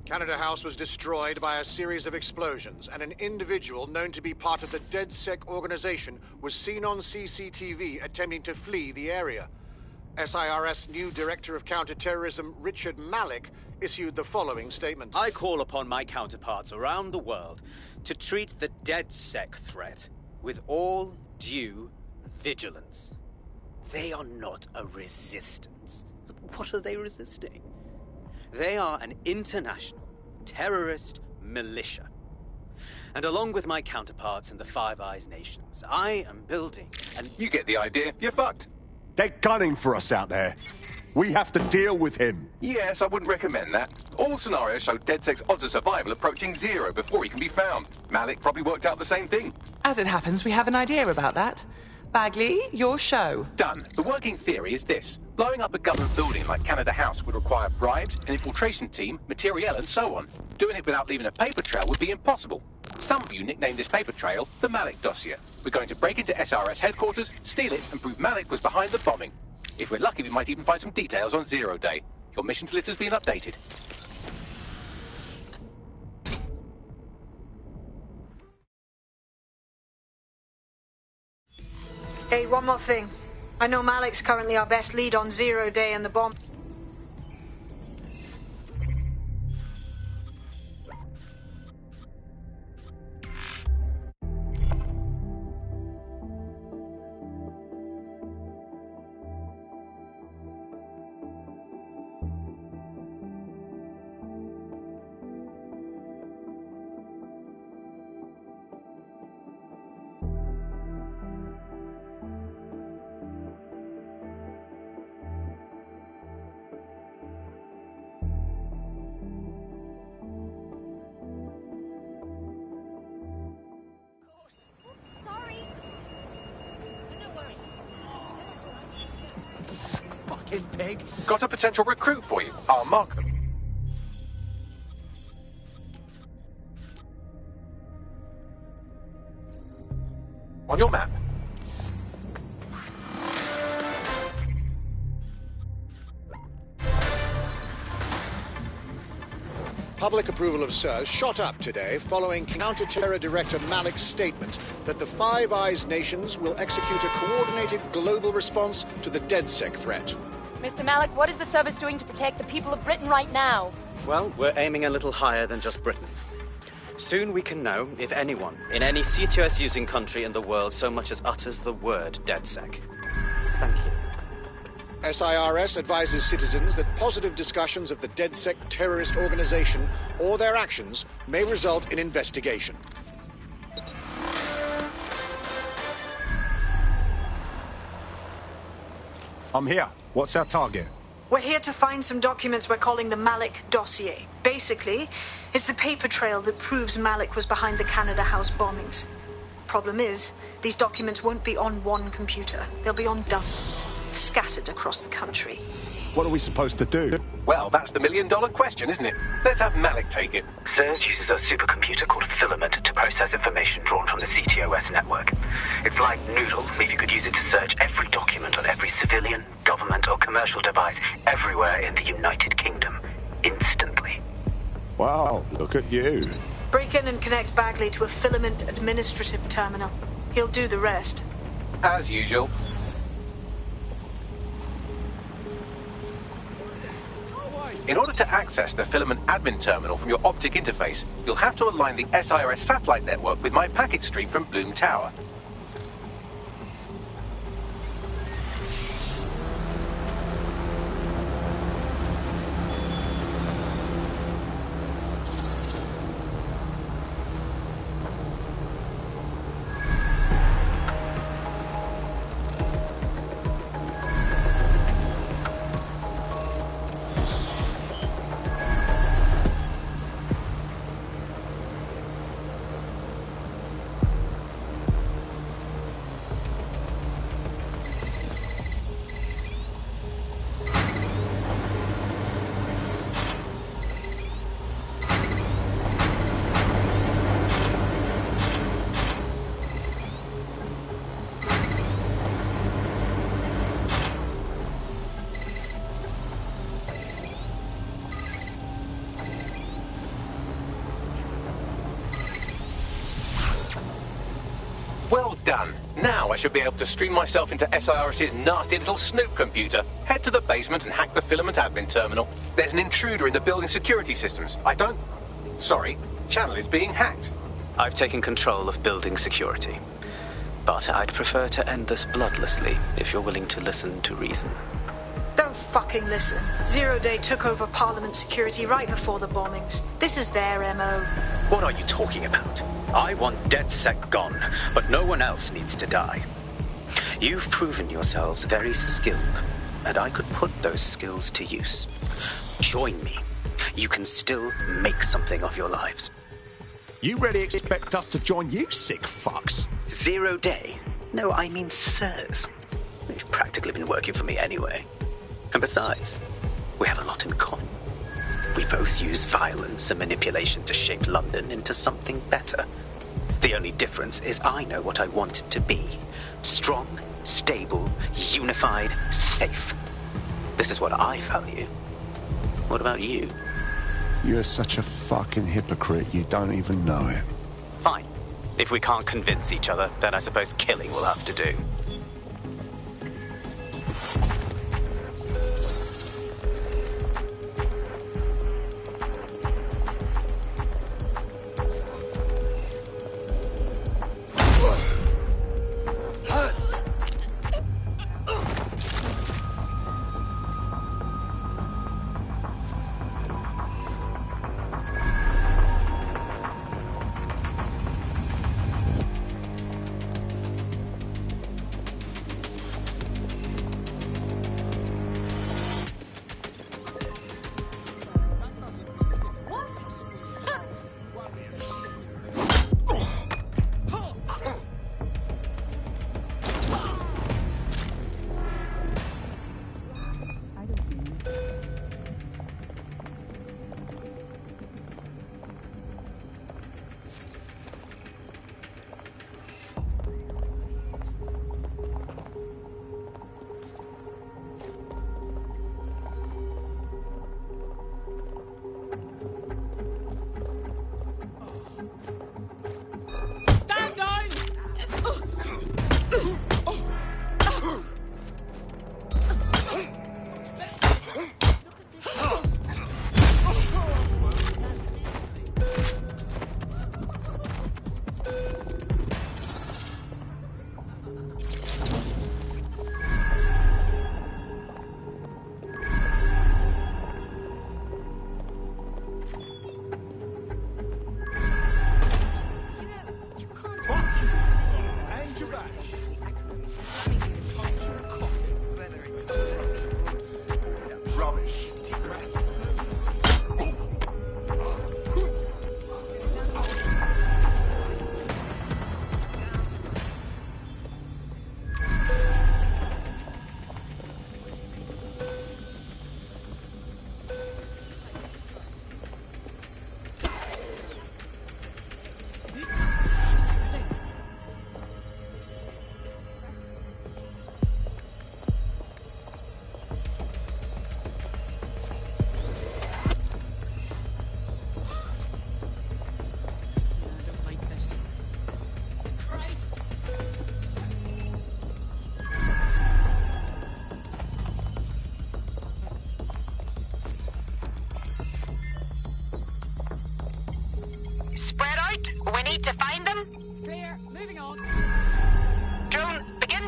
Canada House was destroyed by a series of explosions, and an individual known to be part of the DedSec organization was seen on CCTV attempting to flee the area. SIRS new Director of Counterterrorism Richard Malik issued the following statement. I call upon my counterparts around the world to treat the DedSec threat with all due vigilance. They are not a resistance. What are they resisting? They are an international terrorist militia. And along with my counterparts in the Five Eyes nations, I am building an... You get the idea. You're fucked. They're gunning for us out there. We have to deal with him. Yes, I wouldn't recommend that. All scenarios show DedSec's odds of survival approaching 0 before he can be found. Malik probably worked out the same thing. As it happens, we have an idea about that. Bagley, your show. Done. The working theory is this. Blowing up a government building like Canada House would require bribes, an infiltration team, materiel, and so on. Doing it without leaving a paper trail would be impossible. Some of you nicknamed this paper trail the Malik dossier. We're going to break into SRS headquarters, steal it, and prove Malik was behind the bombing. If we're lucky, we might even find some details on 0 Day. Your missions list has been updated. Hey, one more thing. I know Malik's currently our best lead on 0 Day and the bomb. fucking pig. Got a potential recruit for you. I'll mark them. On your map. Public approval of SIRS shot up today following Counter-Terror Director Malik's statement that the Five Eyes nations will execute a coordinated global response to the DedSec threat. Mr. Malik, what is the service doing to protect the people of Britain right now? Well, we're aiming a little higher than just Britain. Soon we can know if anyone in any CTOS-using country in the world so much as utters the word DedSec. Thank you. SIRS advises citizens that positive discussions of the DedSec terrorist organization or their actions may result in investigation. I'm here. What's our target? We're here to find some documents we're calling the Malik dossier. Basically, it's the paper trail that proves Malik was behind the Canada House bombings. Problem is, these documents won't be on one computer. They'll be on dozens, scattered across the country. What are we supposed to do? Well, that's the million-dollar question, isn't it? Let's have Malik take it. SIRS uses a supercomputer called Filament to process information drawn from the CTOS network. It's like Noodle, if you could use it to search every document on every civilian, government, or commercial device everywhere in the United Kingdom, instantly. Wow, look at you. Break in and connect Bagley to a Filament administrative terminal. He'll do the rest. As usual. In order to access the Filament admin terminal from your optic interface, you'll have to align the SIRS satellite network with my packet stream from Bloom Tower. Well done. Now I should be able to stream myself into SIRS's nasty little snoop computer, head to the basement and hack the Filament admin terminal. There's an intruder in the building security systems. Sorry, channel is being hacked. I've taken control of building security. But I'd prefer to end this bloodlessly, if you're willing to listen to reason. Don't fucking listen. Zero Day took over Parliament security right before the bombings. This is their MO. What are you talking about? I want DedSec gone, but no one else needs to die. You've proven yourselves very skilled, and I could put those skills to use. Join me. You can still make something of your lives. You really expect us to join you, sick fucks? 0 Day? No, I mean SIRS. You've practically been working for me anyway. And besides, we have a lot in common. We both use violence and manipulation to shape London into something better. The only difference is I know what I want it to be. Strong, stable, unified, safe. This is what I value. What about you? You're such a fucking hypocrite, you don't even know it. Fine. If we can't convince each other, then I suppose killing will have to do.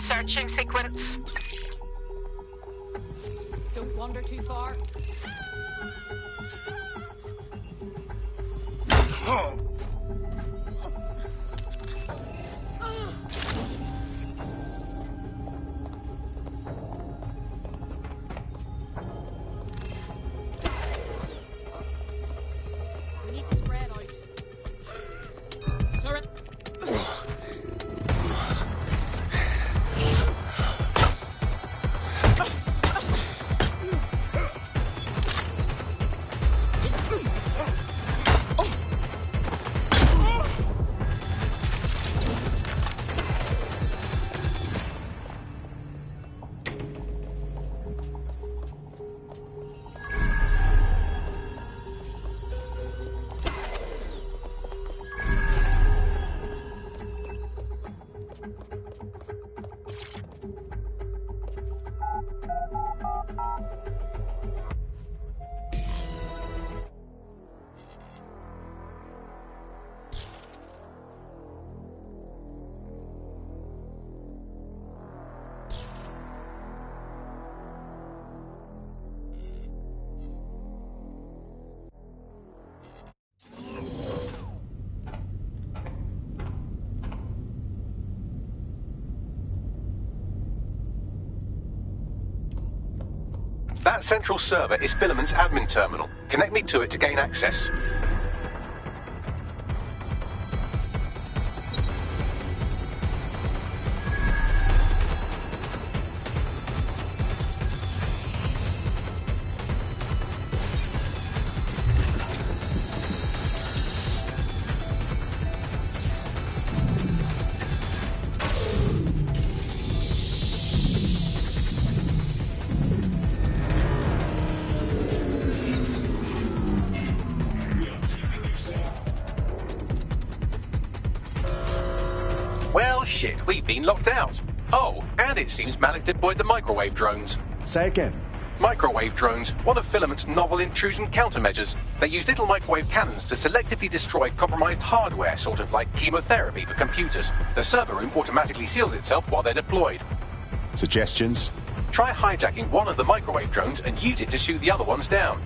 searching sequence. Don't wander too far. We need to spread out. Sir, That central server is Filament's admin terminal. Connect me to it to gain access. Well, shit, we've been locked out. Oh, and it seems Malik deployed the microwave drones. Say again. Microwave drones, one of Filament's novel intrusion countermeasures. They use little microwave cannons to selectively destroy compromised hardware, sort of like chemotherapy for computers. The server room automatically seals itself while they're deployed. Suggestions? Try hijacking one of the microwave drones and use it to shoot the other ones down.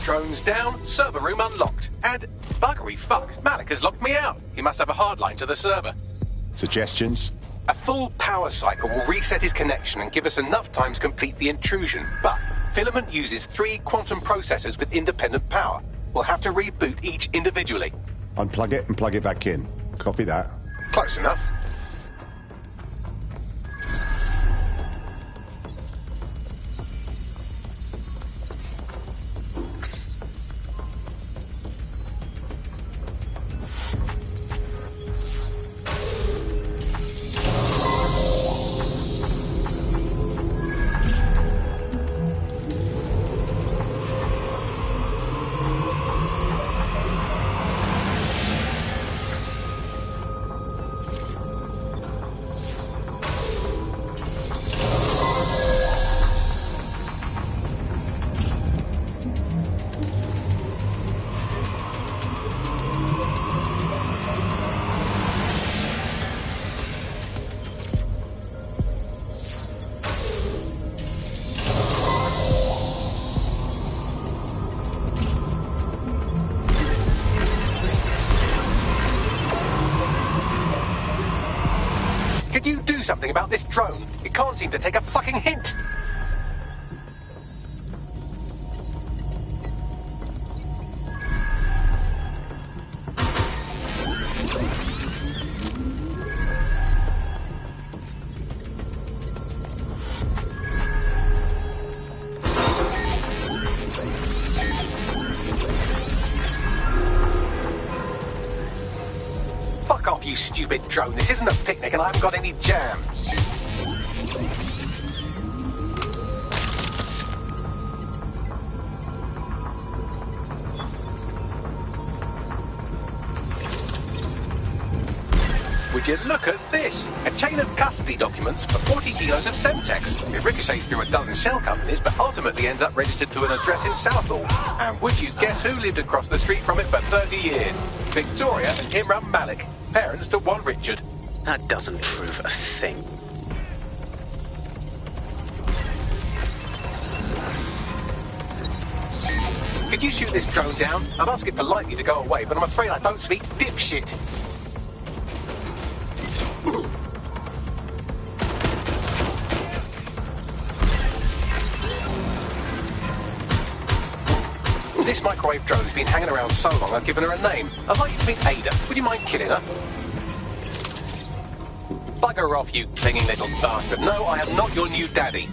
Drones down, server room unlocked. And buggery fuck, Malik has locked me out. He must have a hard line to the server. Suggestions? A full power cycle will reset his connection and give us enough time to complete the intrusion. But Filament uses 3 quantum processors with independent power. We'll have to reboot each individually. Unplug it and plug it back in. Copy that. Close enough. something about this drone. It can't seem to take a fucking hint. Fuck off, you stupid drone. This isn't a picnic and I haven't got any jam. Would you look at this? A chain of custody documents for 40 kilos of Semtex. It ricochets through a dozen shell companies, but ultimately ends up registered to an address in Southall. And would you guess who lived across the street from it for 30 years? Victoria and Imran Malik, parents to one Richard. That doesn't prove a thing. Could you shoot this drone down? I'd ask it politely to go away, but I'm afraid I don't speak dipshit. This microwave drone's been hanging around so long I've given her a name. I'd like you to meet Ada. Would you mind killing her? Bugger off, you clinging little bastard. No, I am not your new daddy.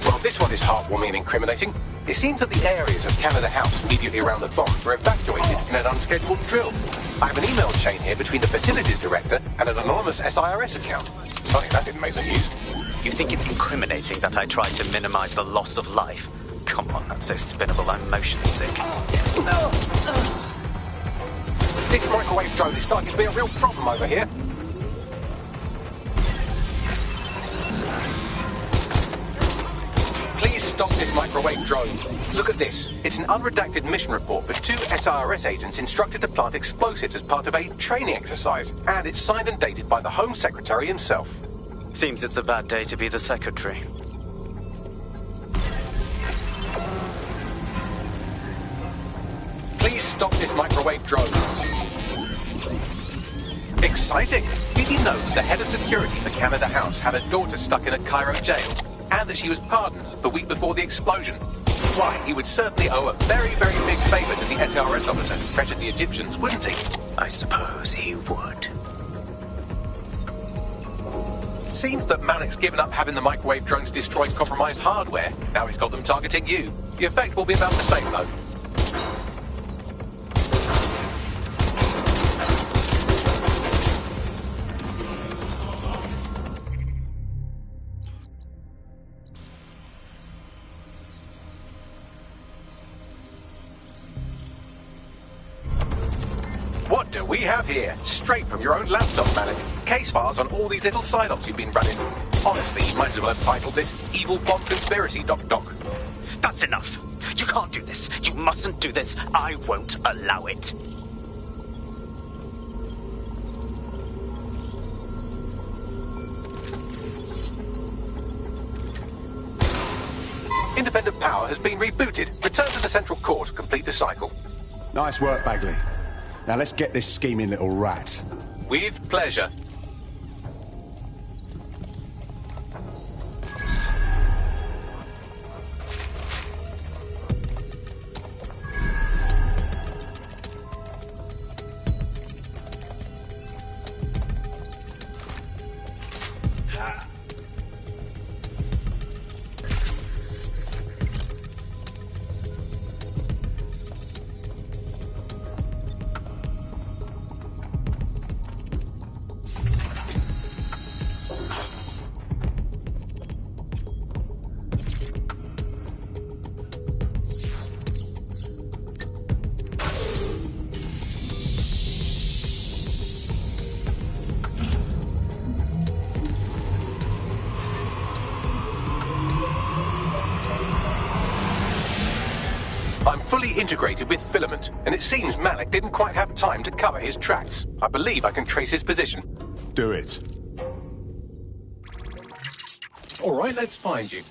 Well, this one is heartwarming and incriminating. It seems that the areas of Canada House immediately around the bombs were evacuated in an unscheduled drill. I have an email chain here between the facilities director and an anonymous SIRS account. Funny that didn't make the news. You think it's incriminating that I tried to minimize the loss of life? Come on, that's so spinnable, I'm motion sick. This microwave drone is starting to be a real problem over here. Please stop this microwave drone. Look at this. It's an unredacted mission report for 2 SIRS agents instructed to plant explosives as part of a training exercise. And it's signed and dated by the Home Secretary himself. Seems it's a bad day to be the secretary. Please stop this microwave drone. Exciting! Did you know that the head of security for Canada House had a daughter stuck in a Cairo jail? And that she was pardoned the week before the explosion? Why, he would certainly owe a very, very big favour to the SRS officer who pressured the Egyptians, wouldn't he? I suppose he would. Seems that Malik's given up having the microwave drones destroy compromised hardware. Now he's got them targeting you. The effect will be about the same, though. What do we have here? Straight from your own laptop, Malik. Case files on all these little psyops you've been running. Honestly, you might as well have titled this Evil Bomb Conspiracy, Doc. That's enough. You can't do this. You mustn't do this. I won't allow it. Independent power has been rebooted. Return to the central core to complete the cycle. Nice work, Bagley. Now let's get this scheming little rat. With pleasure. I'm fully integrated with Filament, and it seems Malik didn't quite have time to cover his tracks. I believe I can trace his position. Do it. All right, let's find you.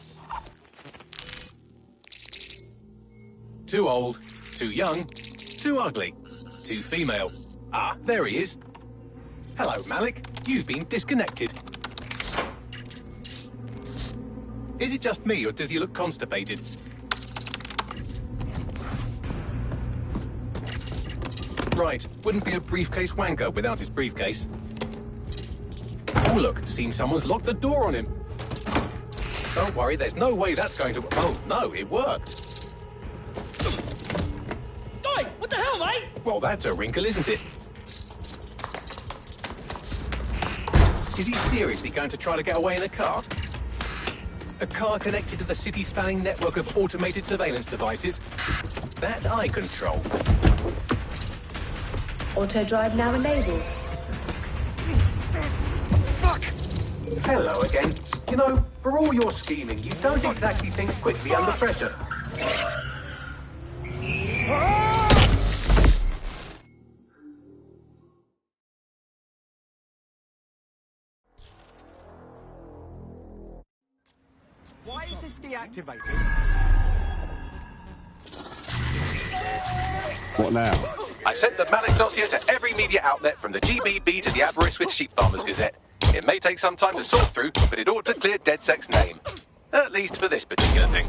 Too old, too young, too ugly, too female. Ah, there he is. Hello, Malik. You've been disconnected. Is it just me, or does he look constipated? Right, wouldn't be a briefcase wanker without his briefcase. Oh look, seems someone's locked the door on him. Don't worry, there's no way that's going to... Oh, no, it worked. Oi, what the hell, mate? Well, that's a wrinkle, isn't it? Is he seriously going to try to get away in a car? A car connected to the city-spanning network of automated surveillance devices? That I control. Auto drive now enabled. Fuck! Hello again. You know, for all your scheming, you don't exactly think quickly under pressure. Why is this deactivated? What now? I sent the Malik dossier to every media outlet from the GBB to the Aberystwyth Sheep Farmers Gazette. It may take some time to sort through, but it ought to clear DedSec's name. At least for this particular thing.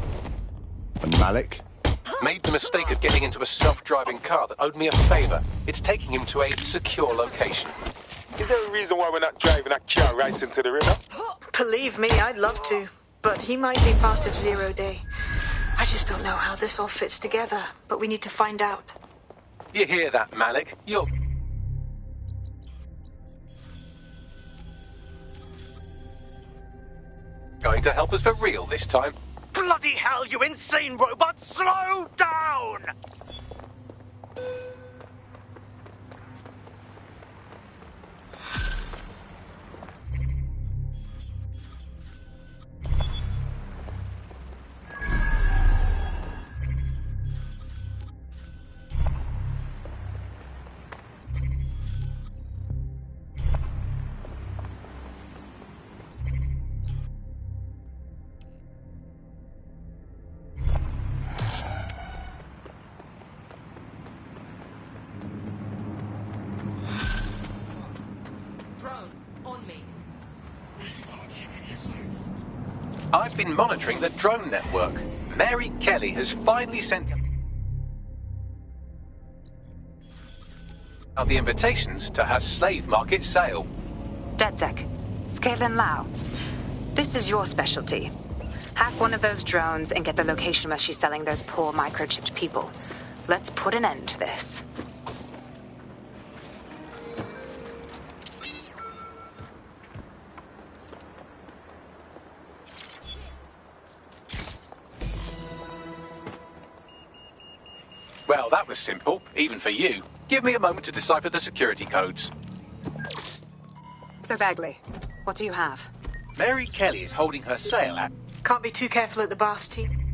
And Malik? Made the mistake of getting into a self-driving car that owed me a favour. It's taking him to a secure location. Is there a reason why we're not driving a car right into the river? Believe me, I'd love to. But he might be part of Zero Day. I just don't know how this all fits together, but we need to find out. You hear that, Malik? You're... going to help us for real this time? Bloody hell, you insane robot! Slow down! I've been monitoring the drone network. Mary Kelly has finally sent out the invitations to her slave market sale. DedSec, it's Caitlin Lau. This is your specialty. Hack one of those drones and get the location where she's selling those poor microchipped people. Let's put an end to this. Well, that was simple, even for you. Give me a moment to decipher the security codes. So, Bagley, what do you have? Mary Kelly is holding her sale at... Can't be too careful at the boss team.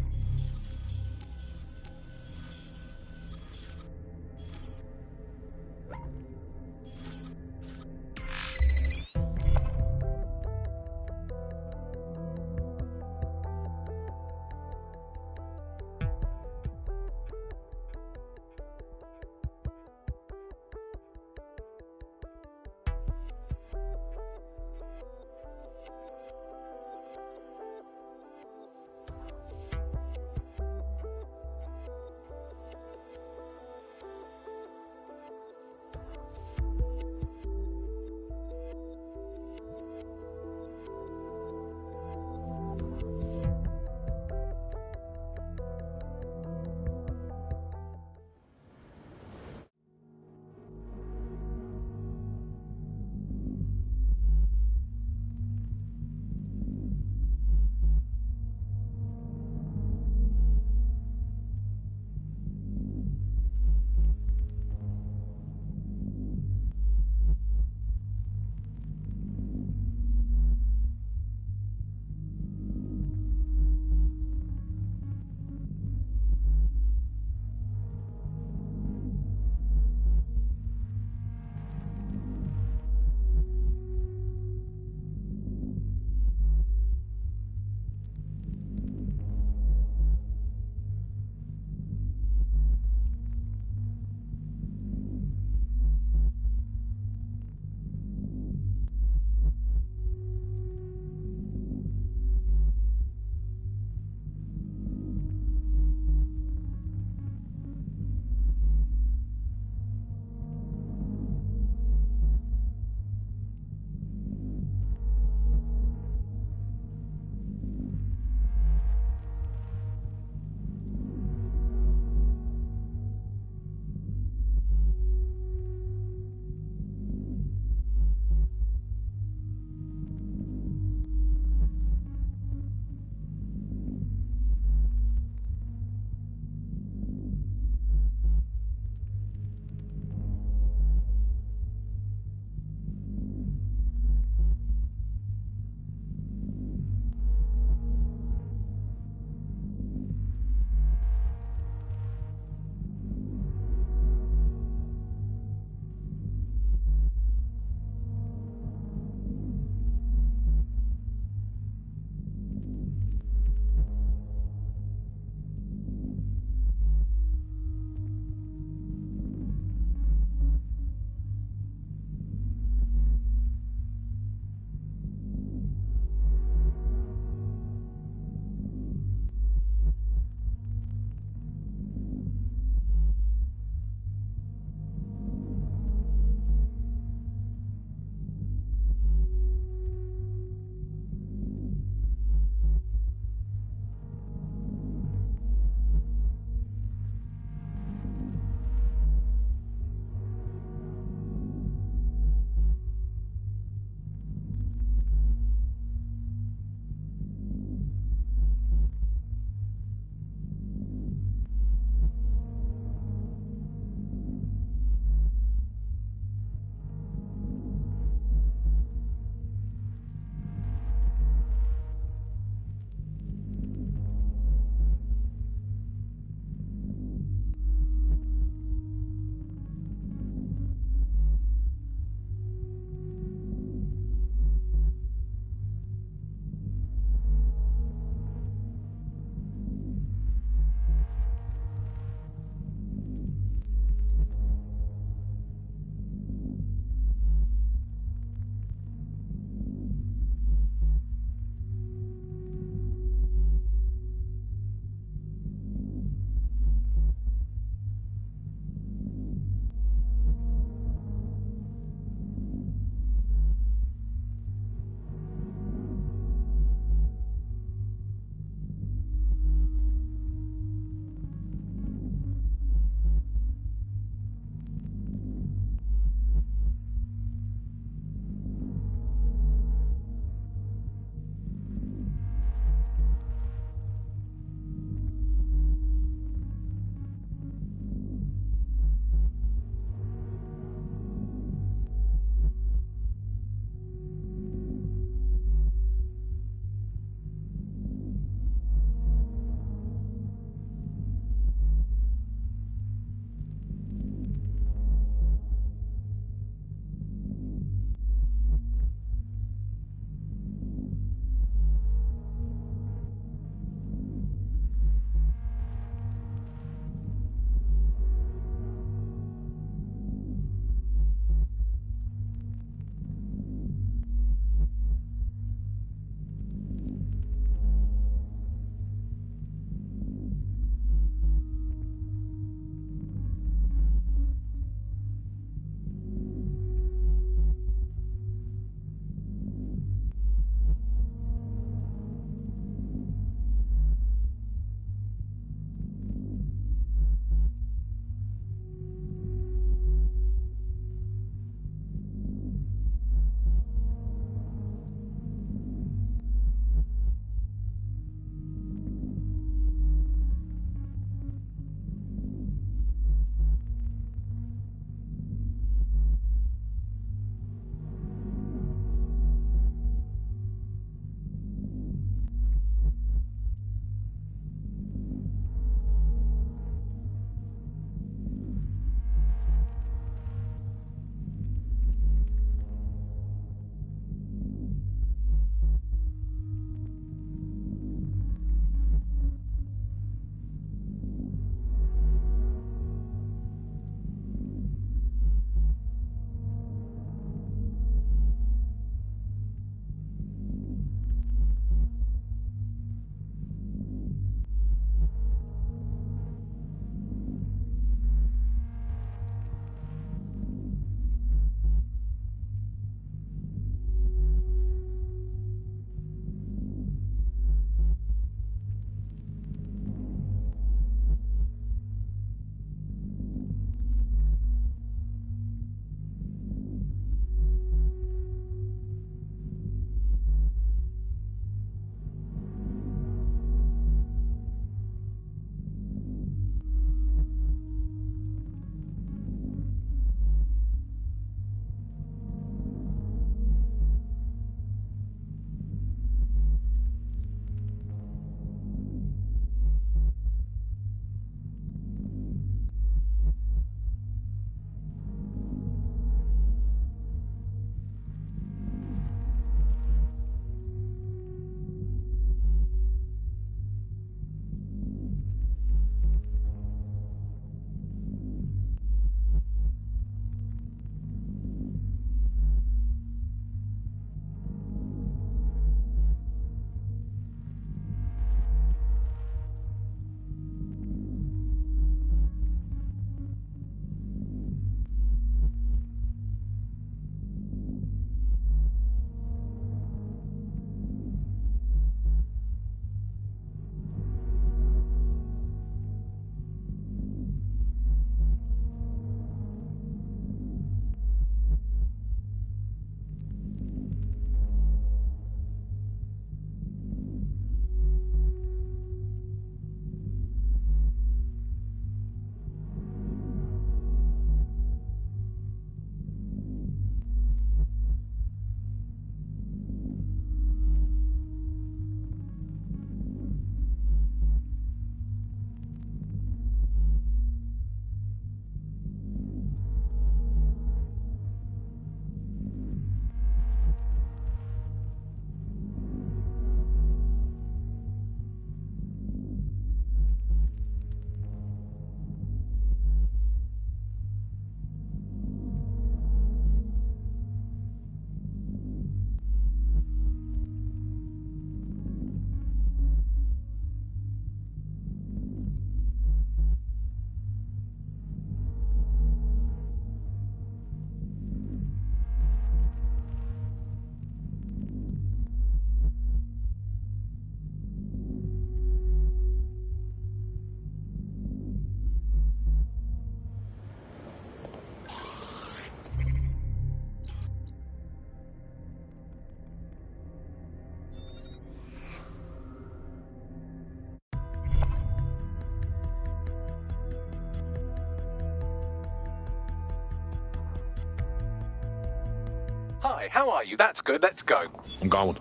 Hi, how are you? That's good, let's go. I'm going.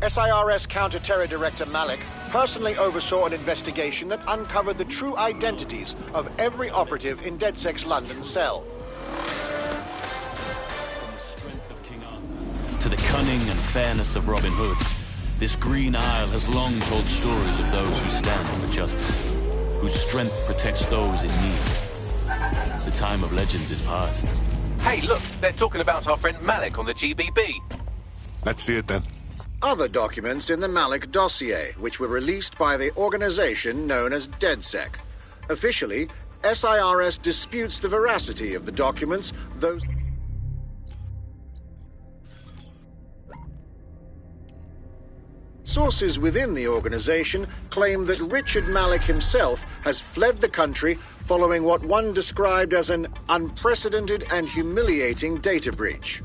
SIRS Counter-Terror Director Malik personally oversaw an investigation that uncovered the true identities of every operative in DedSec's London cell. To the cunning and fairness of Robin Hood, this Green Isle has long told stories of those who stand for justice, whose strength protects those in need. The time of legends is past. Hey, look, they're talking about our friend Malik on the GBB. Let's see it then. Other documents in the Malik dossier, which were released by the organization known as DedSec. Officially, SIRS disputes the veracity of the documents, though... Sources within the organization claim that Richard Malik himself has fled the country following what one described as an unprecedented and humiliating data breach.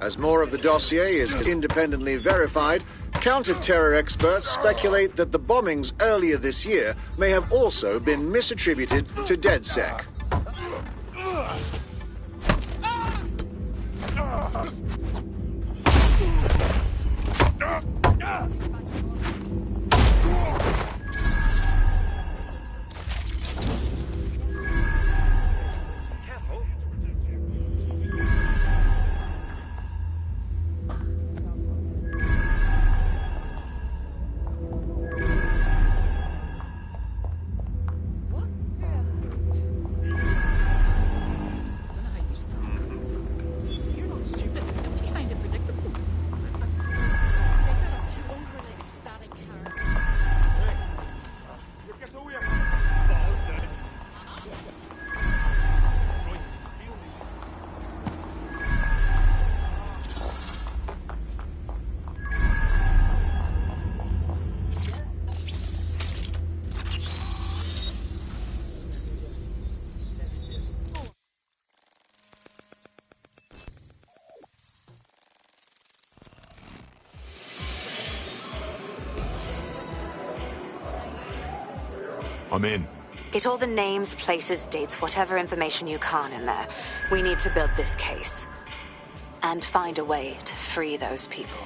As more of the dossier is independently verified, counter-terror experts speculate that the bombings earlier this year may have also been misattributed to DedSec. I'm in. Get all the names, places, dates, whatever information you can in there. We need to build this case. And find a way to free those people.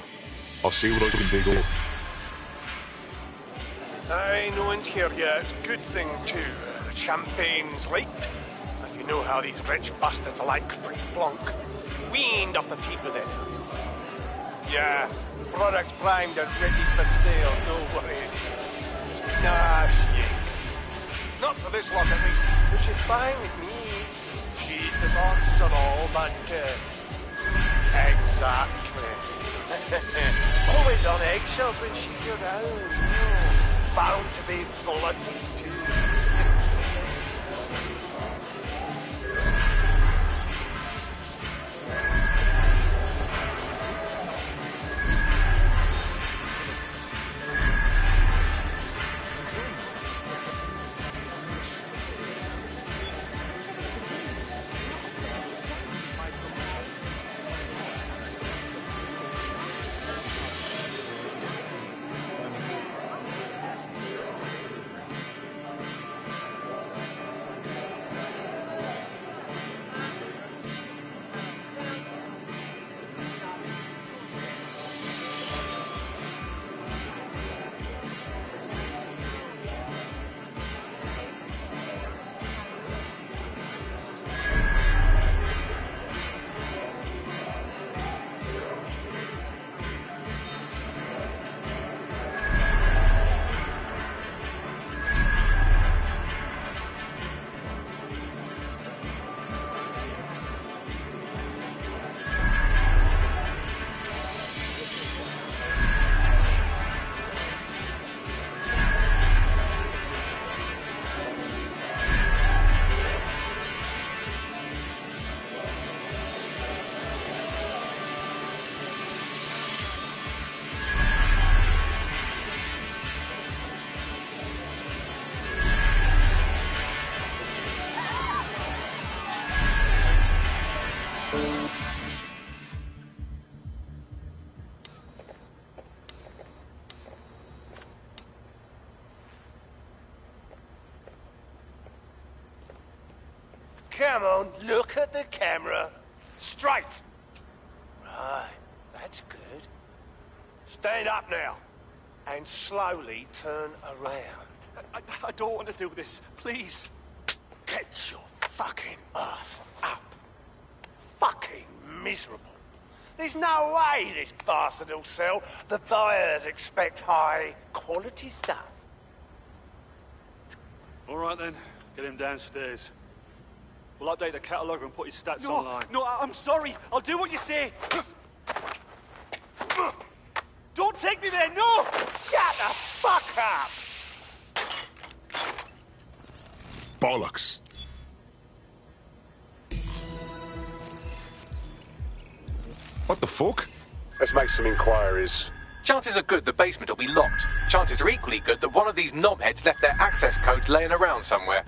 I'll see what I can dig up. Aye, no one's here yet. Good thing, too. The champagne's late. And you know how these rich bastards like free plonk. We ain't up the teeth with it. Yeah, products primed and ready for sale, no worries. Nah, shit. Not for this lot at least, which is fine with me. She's the boss of all mankind. Exactly. Always on eggshells when she's around. Bound to be bloody too. Come on, look at the camera. Straight. Right, that's good. Stand up now. And slowly turn around. I don't want to do this. Please. Get your fucking ass up. Fucking miserable. There's no way this bastard will sell. The buyers expect high quality stuff. All right then, get him downstairs. We'll update the catalogue and put his stats online. No, I'm sorry. I'll do what you say. Don't take me there, no! Shut the fuck up! Bollocks. What the fuck? Let's make some inquiries. Chances are good the basement will be locked. Chances are equally good that one of these knobheads left their access code laying around somewhere.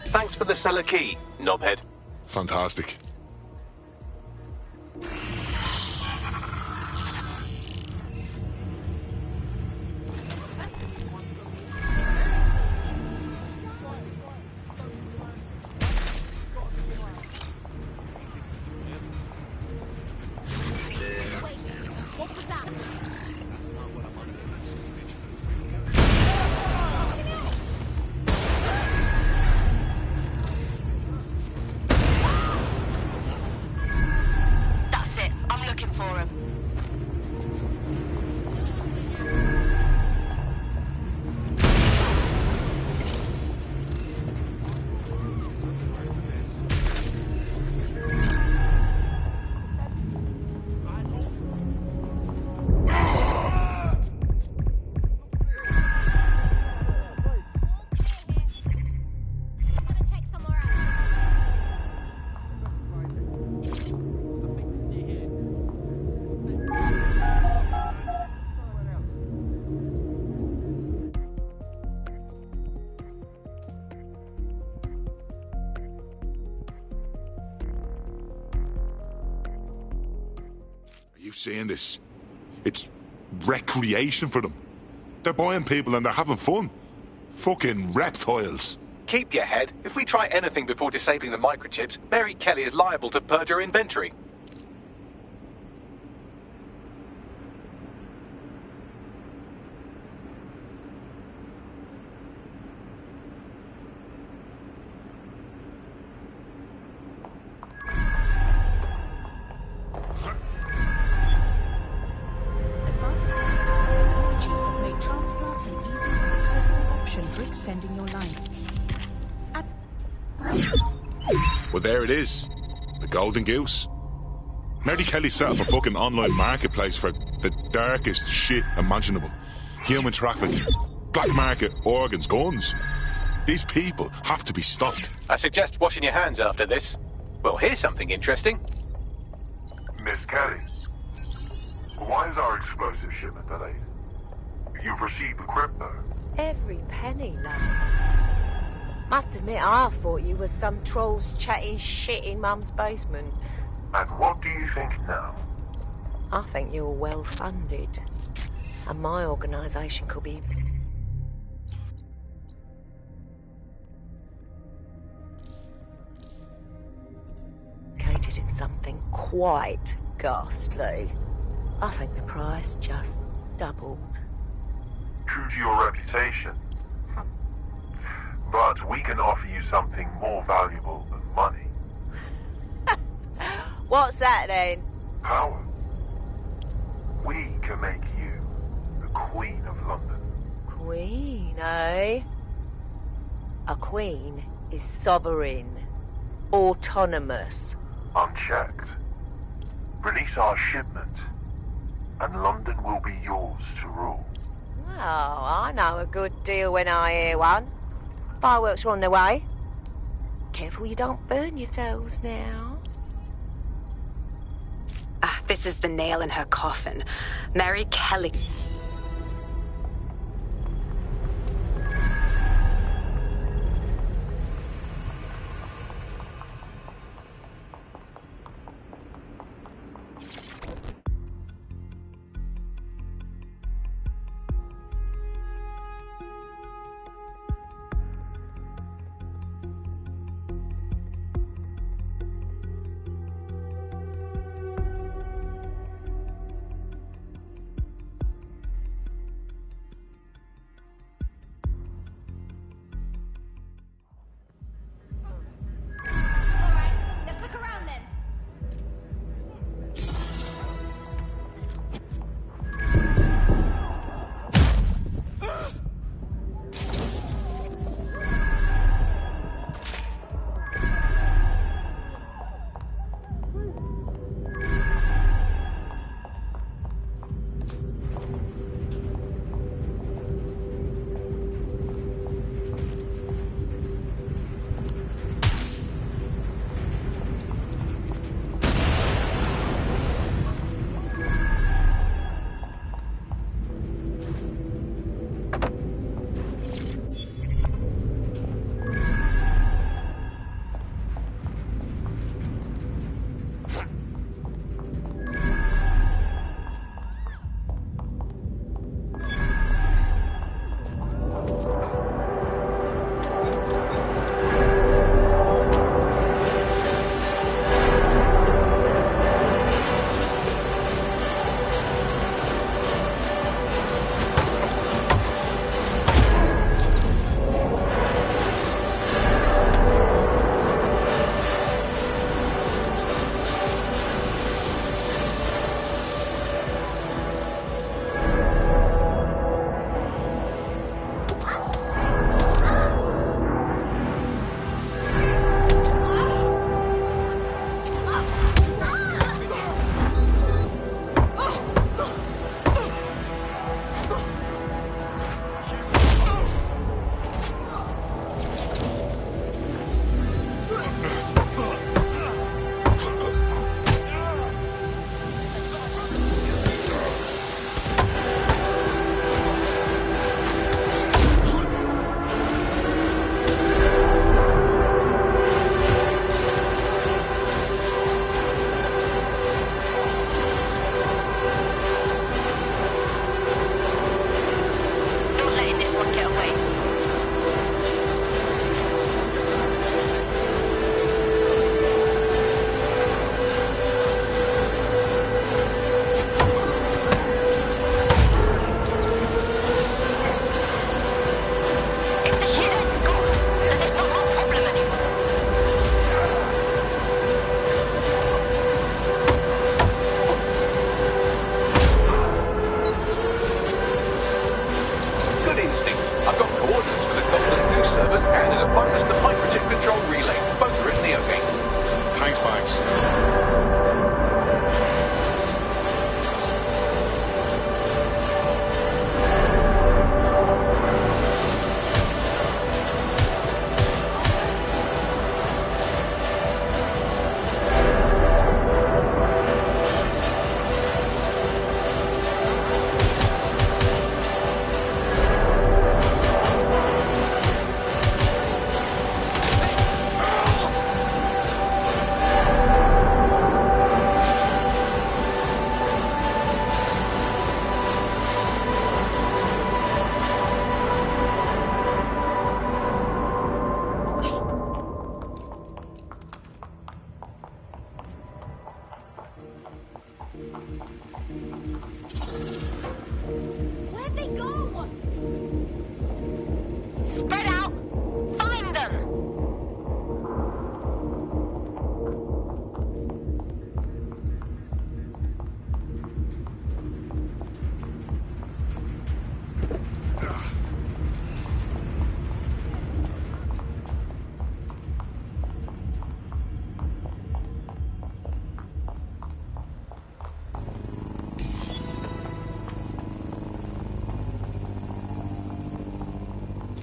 Thanks for the cellar key, knobhead. Fantastic. You seeing this? It's recreation for them. They're buying people and they're having fun. Fucking reptiles. Keep your head. If we try anything before disabling the microchips, Mary Kelly is liable to purge her inventory. Well, there it is. The Golden Goose. Mary Kelly set up a fucking online marketplace for the darkest shit imaginable. Human trafficking, black market organs, guns. These people have to be stopped. I suggest washing your hands after this. Well, here's something interesting. Miss Kelly, why is our explosive shipment delayed? You've received the crypto. Every penny, love. Must admit, I thought you was some trolls chatting shit in Mum's basement. And what do you think now? I think you're well funded. And my organisation could be... located in something quite ghastly. I think the price just doubled. True to your reputation. But we can offer you something more valuable than money. What's that then? Power. We can make you the Queen of London. Queen, eh? A queen is sovereign. autonomous. Unchecked. Release our shipment, and London will be yours to rule. Oh, I know a good deal when I hear one. Fireworks are on their way. Careful you don't burn yourselves now. Ah, this is the nail in her coffin. Mary Kelly.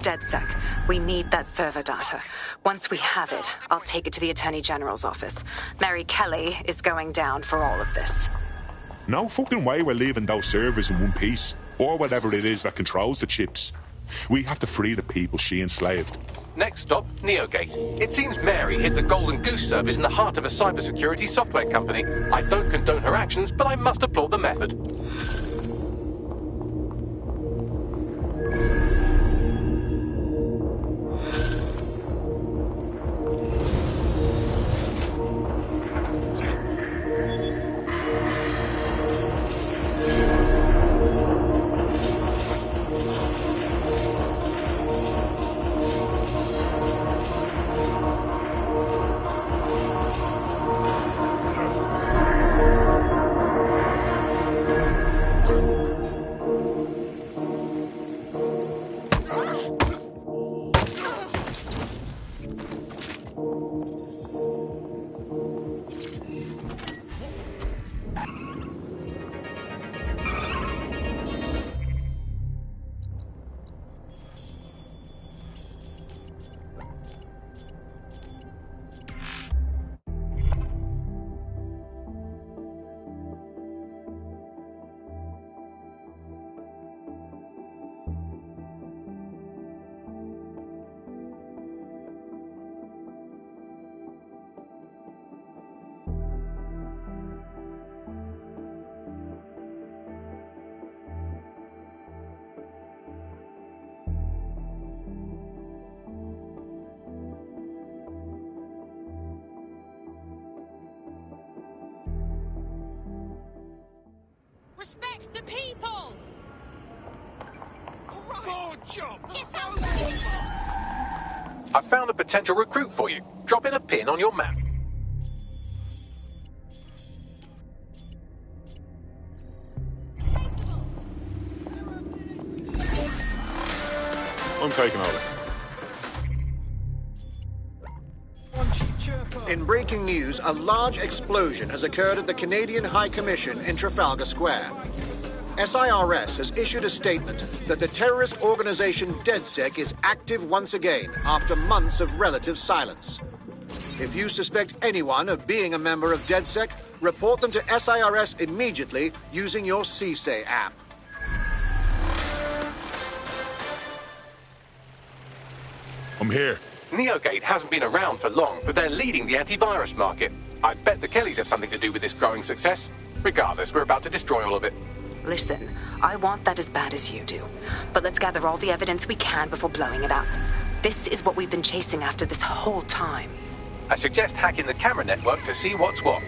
DedSec. We need that server data. Once we have it, I'll take it to the Attorney General's office. Mary Kelly is going down for all of this. No fucking way we're leaving those servers in one piece, or whatever it is that controls the chips. We have to free the people she enslaved. Next stop, Neogate. It seems Mary hid the Golden Goose service in the heart of a cybersecurity software company. I don't condone her actions, but I must applaud the method. Respect the people! Good job! I found a potential recruit for you. Drop in a pin on your map. I'm taking over. In breaking news, a large explosion has occurred at the Canadian High Commission in Trafalgar Square. SIRS has issued a statement that the terrorist organization DedSec is active once again after months of relative silence. If you suspect anyone of being a member of DedSec, report them to SIRS immediately using your CSAY app. I'm here. Neogate hasn't been around for long, but they're leading the antivirus market. I bet the Kellys have something to do with this growing success. Regardless, we're about to destroy all of it. Listen, I want that as bad as you do. But let's gather all the evidence we can before blowing it up. This is what we've been chasing after this whole time. I suggest hacking the camera network to see what's what.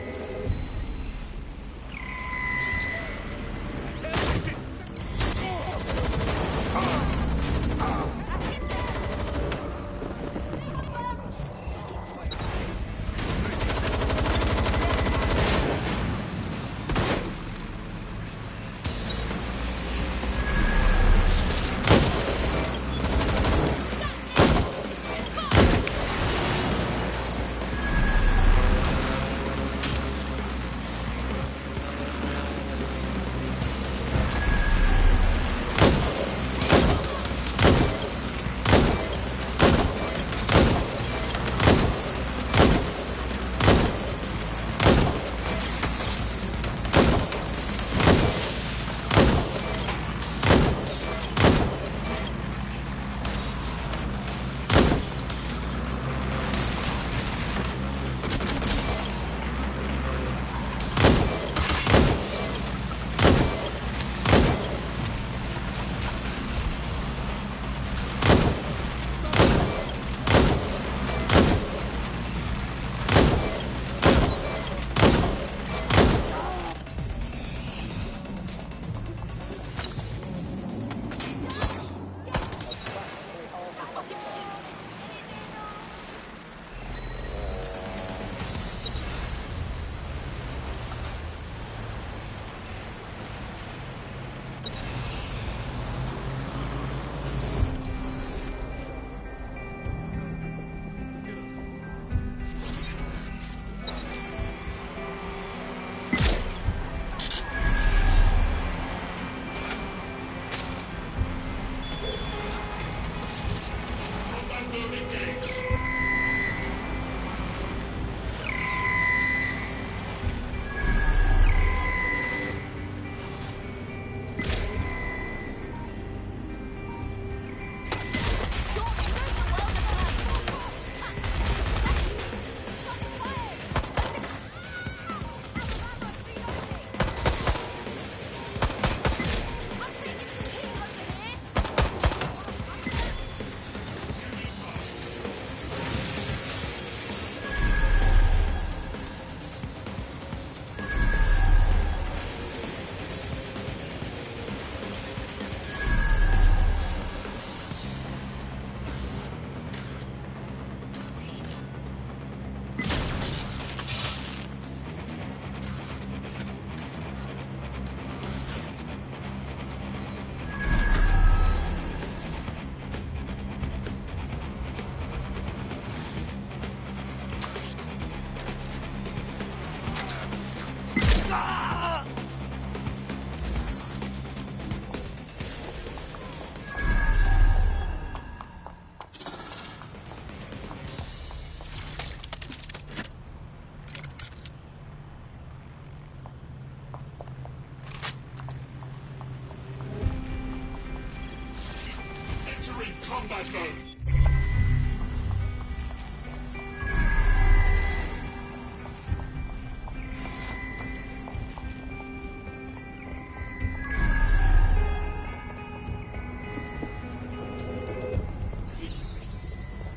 combat mode.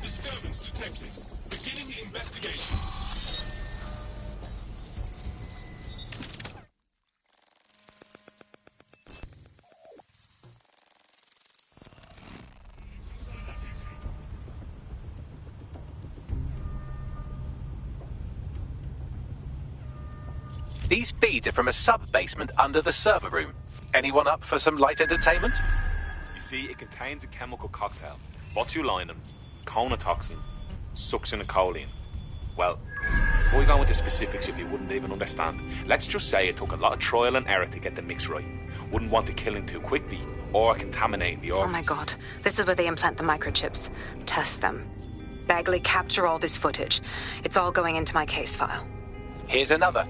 Disturbance detected. Beginning investigation. These feeds are from a sub-basement under the server room. Anyone up for some light entertainment? You see, it contains a chemical cocktail. Botulinum, conotoxin, succinylcholine. Well, why go into specifics if you wouldn't even understand? Let's just say it took a lot of trial and error to get the mix right. Wouldn't want to kill him too quickly or contaminate the organs. Oh my god. This is where they implant the microchips. Test them. Bagley, capture all this footage. It's all going into my case file. Here's another.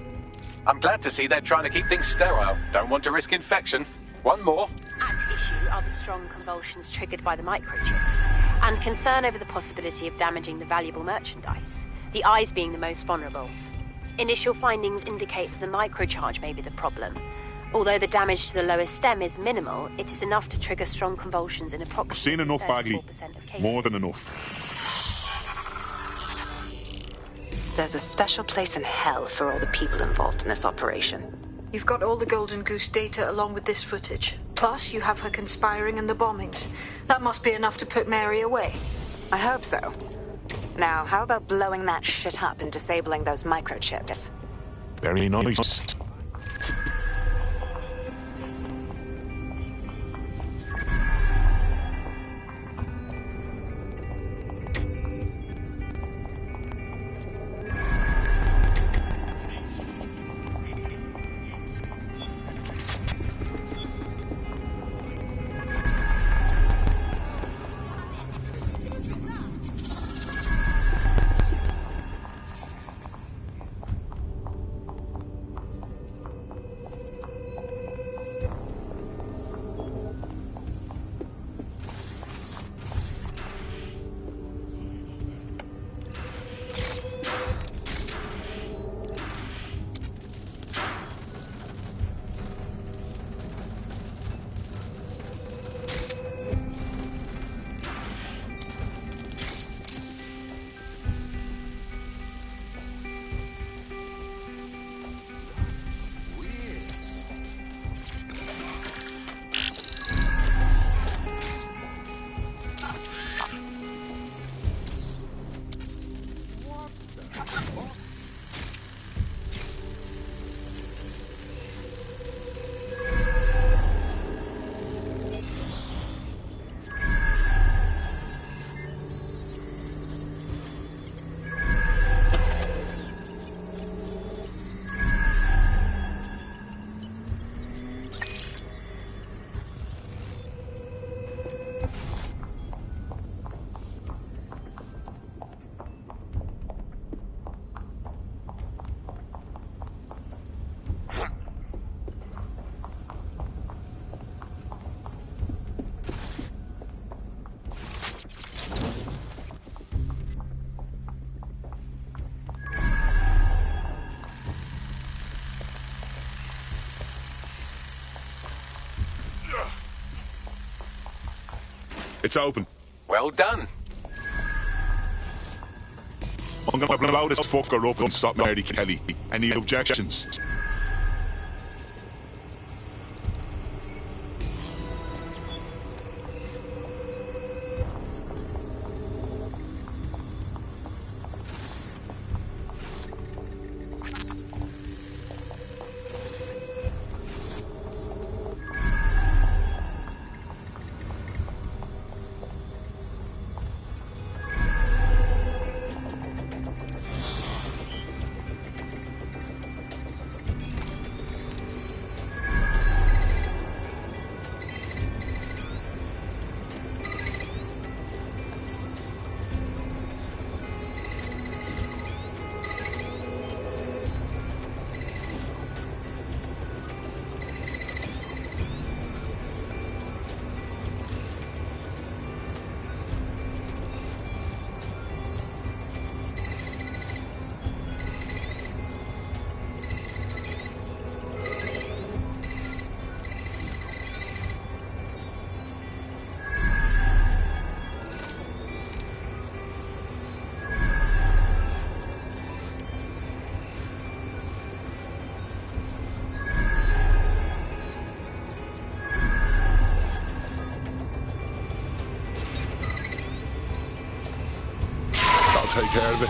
I'm glad to see they're trying to keep things sterile. Don't want to risk infection. One more. At issue are the strong convulsions triggered by the microchips, and concern over the possibility of damaging the valuable merchandise, the eyes being the most vulnerable. Initial findings indicate that the microcharge may be the problem. Although the damage to the lower stem is minimal, it is enough to trigger strong convulsions in approximately I've seen enough, Bagley. 34% of cases. More than enough. There's a special place in hell for all the people involved in this operation. You've got all the Golden Goose data along with this footage. Plus, you have her conspiring and the bombings. That must be enough to put Mary away. I hope so. Now, how about blowing that shit up and disabling those microchips? Very nice. It's open. Well done. I'm gonna blow this fucker up and stop Mary Kelly. Any objections? take care of it.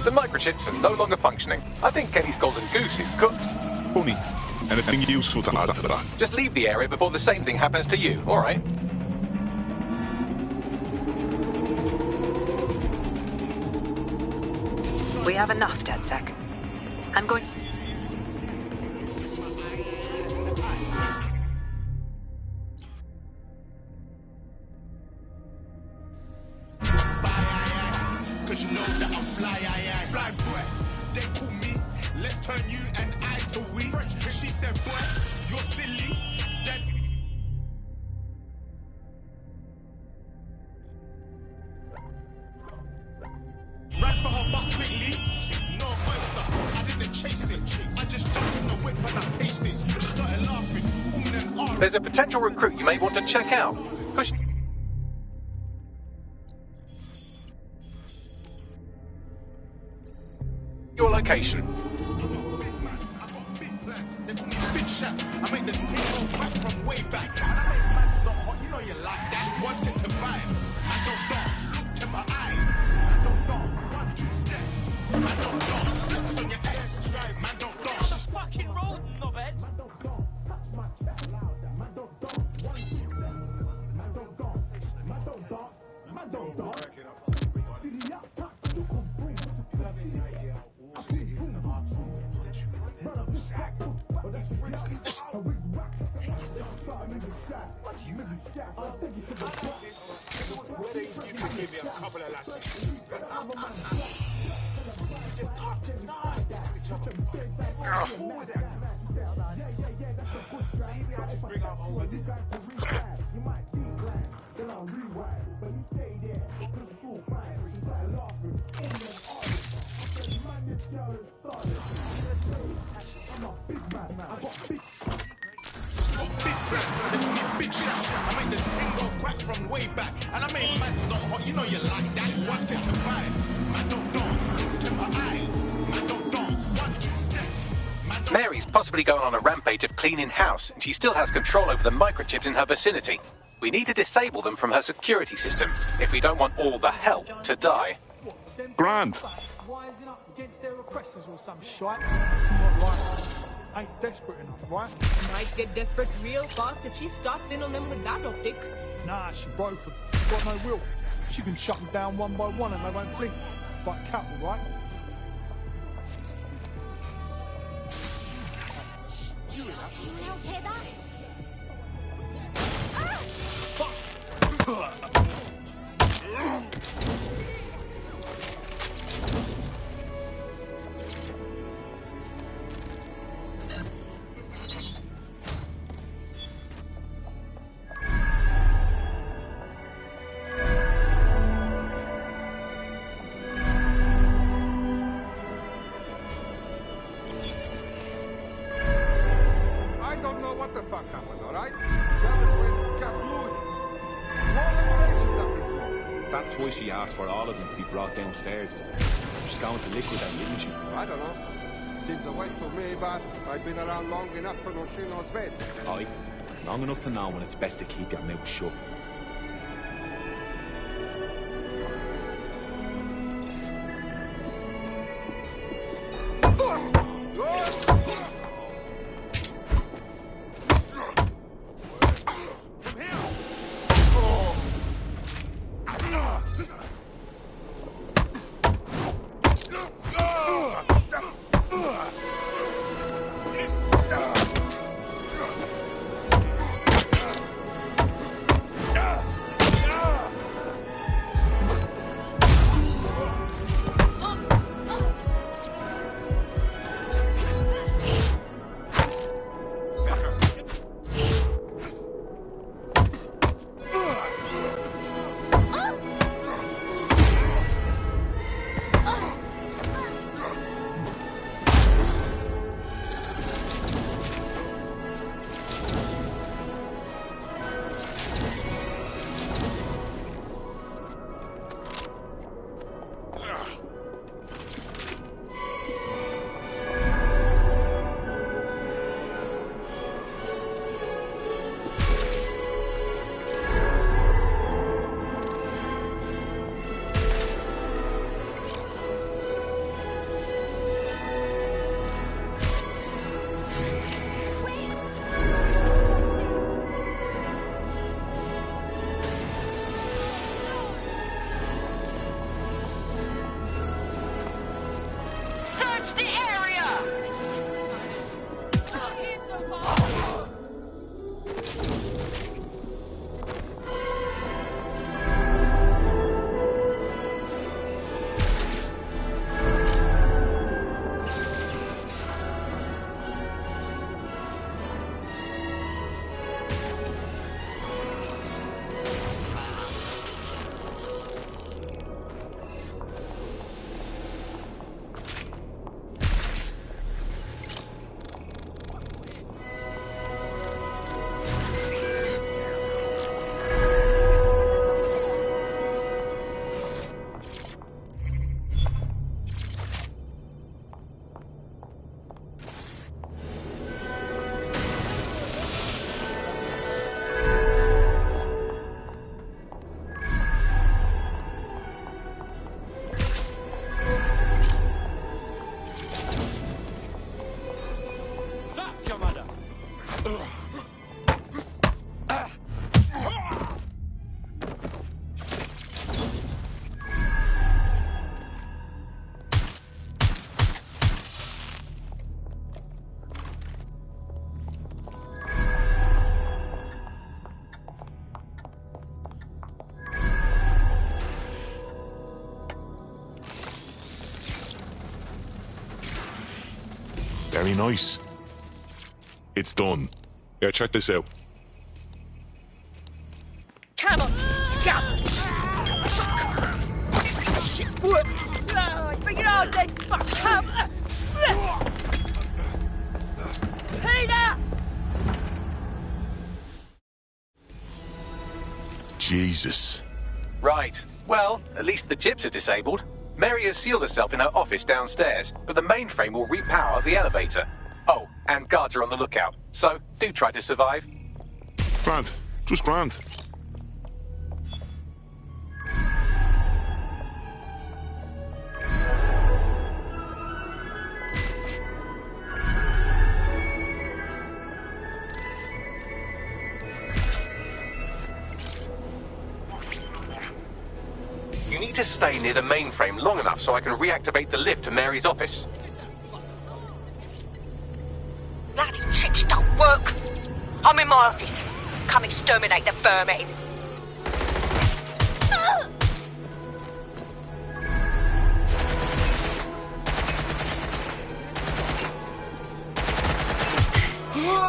The microchips are no longer functioning. I think Kelly's golden goose is cooked. Funny. Anything useful to add to that? Just leave the area before the same thing happens to you, all right? We have enough, DedSec. I'm going... Cause you know that I'm fly boy. They call me, let's turn you and I to we. She said, boy, you're silly. Then ran for her bus quickly. No oyster, I didn't chase it. I just jumped in the whip and I paced it. She started laughing. There's a potential recruit you may want to check out. Push. Your location. Big shot. I make the thing go back from way back. You know you like that. She wanted to vibe. I don't dance. Look to my eyes. I don't dance. One, two, step. I don't dance. Looks on your ass. Man don't dance. The fucking road, knobhead. Man don't dance. Touch my chest louder. Man don't dance. One, two, step. Man don't dance. Man don't dance. Man don't dance. You have any idea how old it is to ask someone to punch you in the middle of the shack? What the frick's be what do you whether you can give me a couple of lashes. Just talk nice to each other. Cool with that. Maybe I just bring out over there. You might be glad that I'll rewind, but you stay there. Cause it's full fine. You start laughing. In the audience. Man, this girl is started. I'm a big man. I got big plans. They call me big shot. I make the thing go quack from way back. And I make man stop hot. You know you like that. You want it to vibe. Man don't dance. Look to my eyes. Man don't dance. One, two, step. Mary's possibly going on a rampage of cleaning house, and she still has control over the microchips in her vicinity. We need to disable them from her security system if we don't want all the help to die. Grand. Rising up against their oppressors or some shite. Not right. Ain't desperate enough, right? Might get desperate real fast if she starts in on them with that optic. Nah, she broke them. Got no will. She can shut them down one by one and they won't blink. Like cattle, right? Anyone else hear that? I don't know what the fuck happened, alright? Service went kablooey. More liberations have been thrown. That's why she asked for all of them to be brought downstairs. She's going to liquidate, isn't she? I don't know. Seems a waste to me, but I've been around long enough to know she knows best. Aye. Long enough to know when it's best to keep your mouth shut. Very nice. It's done. Yeah, check this out. Come on, scum! Shit, what? Bring it on, then! Fuck, come! Peter! Jesus. Right. Well, at least the chips are disabled. Mary has sealed herself in her office downstairs, but the mainframe will repower the elevator. Oh, and guards are on the lookout, so do try to survive. Grand. Just grand. You need to stay near the mainframe long enough so I can reactivate the lift to Mary's office. Bloody chips don't work. I'm in my office. Come exterminate the vermin.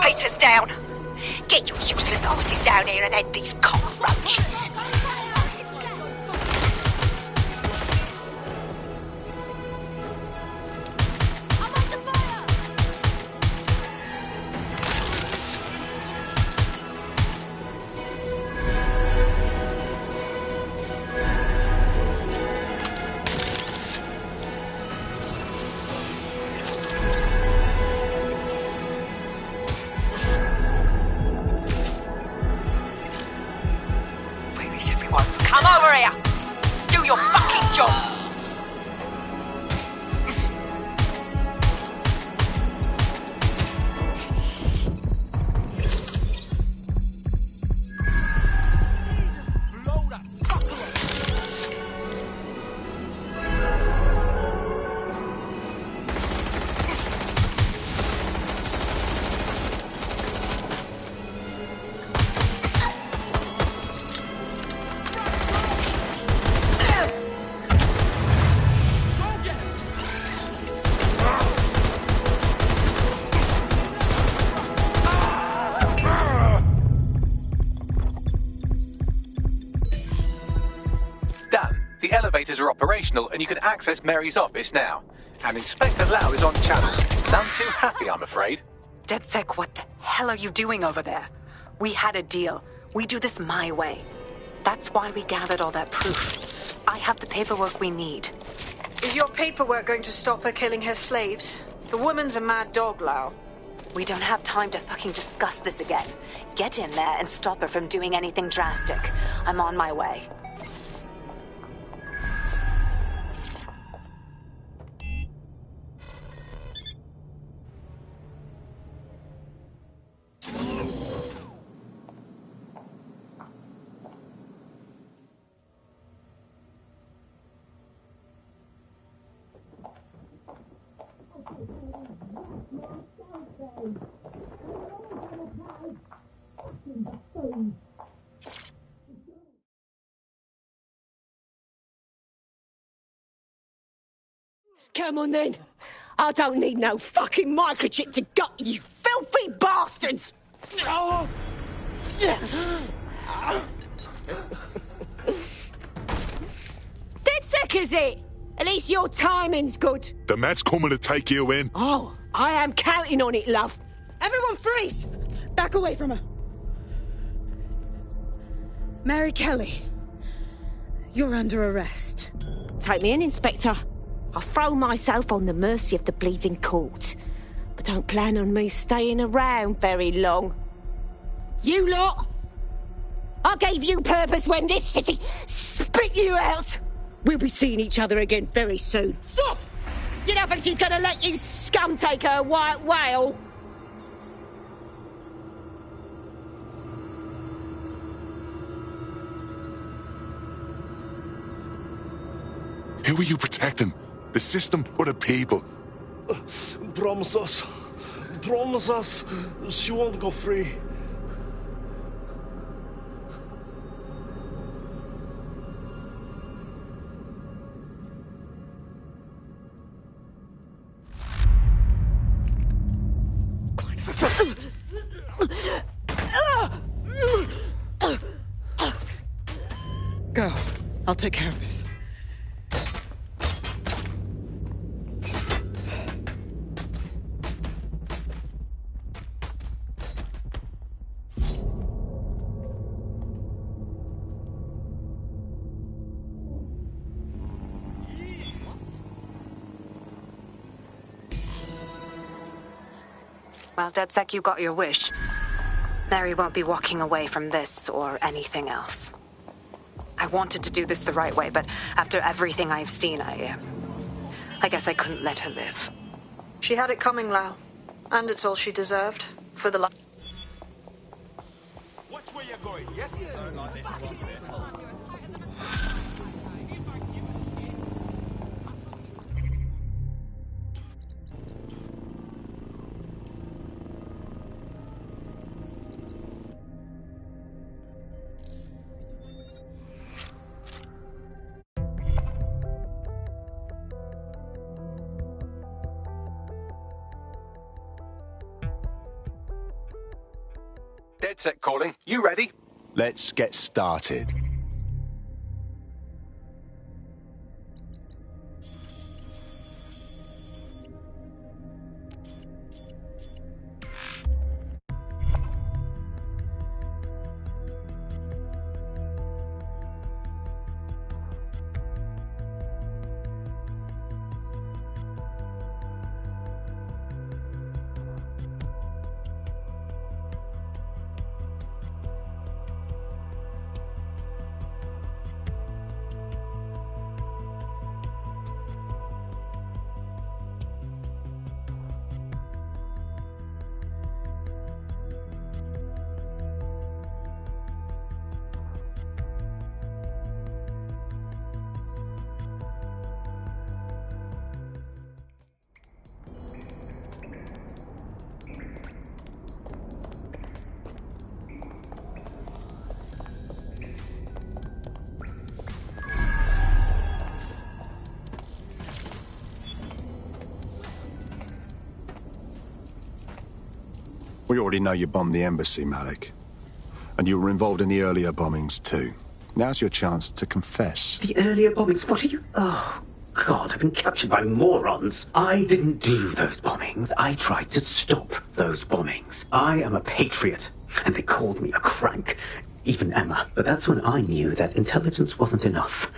Peter's down. Get your useless asses down here and end these cockroaches. The elevators are operational and you can access Mary's office now. And Inspector Lau is on channel. None too happy, I'm afraid. DedSec, what the hell are you doing over there? We had a deal. We do this my way. That's why we gathered all that proof. I have the paperwork we need. Is your paperwork going to stop her killing her slaves? The woman's a mad dog, Lau. We don't have time to fucking discuss this again. Get in there and stop her from doing anything drastic. I'm on my way. Come on then. I don't need no fucking microchip to gut you filthy bastards! DedSec, is it? At least your timing's good. The Met's coming to take you in. Oh, I am counting on it, love. Everyone freeze! Back away from her. Mary Kelly, you're under arrest. Take me in, Inspector. I'll throw myself on the mercy of the bleeding court. But don't plan on me staying around very long. You lot! I gave you purpose when this city spit you out! We'll be seeing each other again very soon. Stop! You don't think she's gonna let you scum take her white whale? Who are you protecting? The system or the people? Promise us. Promise us she won't go free. Go. I'll take care of this. Well, DedSec, you got your wish. Mary won't be walking away from this or anything else. I wanted to do this the right way, but after everything I've seen, I guess I couldn't let her live. She had it coming, Lau. And it's all she deserved. For the life. Watch where you're going, yes? DedSec calling. You ready? Let's get started. We already know you bombed the embassy, Malik. And you were involved in the earlier bombings, too. Now's your chance to confess. The earlier bombings? What are you... Oh, God, I've been captured by morons. I didn't do those bombings. I tried to stop those bombings. I am a patriot, and they called me a crank. Even Emma. But that's when I knew that intelligence wasn't enough.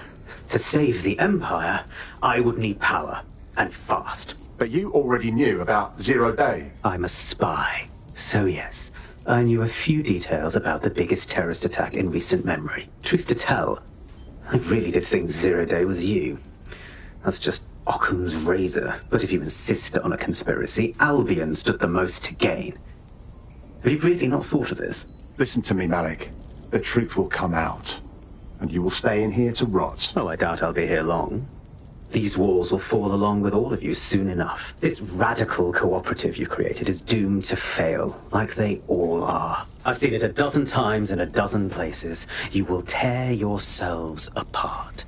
To save the Empire, I would need power, and fast. But you already knew about Zero Day. I'm a spy. So yes, I knew a few details about the biggest terrorist attack in recent memory. Truth to tell, I really did think Zero Day was you. That's just Occam's razor. But if you insist on a conspiracy, Albion stood the most to gain. Have you really not thought of this? Listen to me, Malik. The truth will come out, and you will stay in here to rot. Oh, I doubt I'll be here long. These walls will fall along with all of you soon enough. This radical cooperative you created is doomed to fail, like they all are. I've seen it a dozen times in a dozen places. You will tear yourselves apart.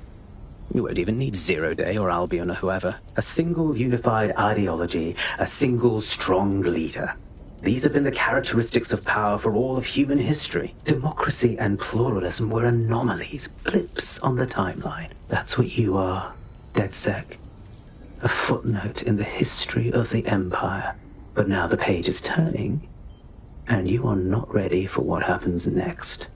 You won't even need Zero Day or Albion or whoever. A single unified ideology, a single strong leader. These have been the characteristics of power for all of human history. Democracy and pluralism were anomalies, blips on the timeline. That's what you are. DedSec. A footnote in the history of the Empire. But now the page is turning, and you are not ready for what happens next.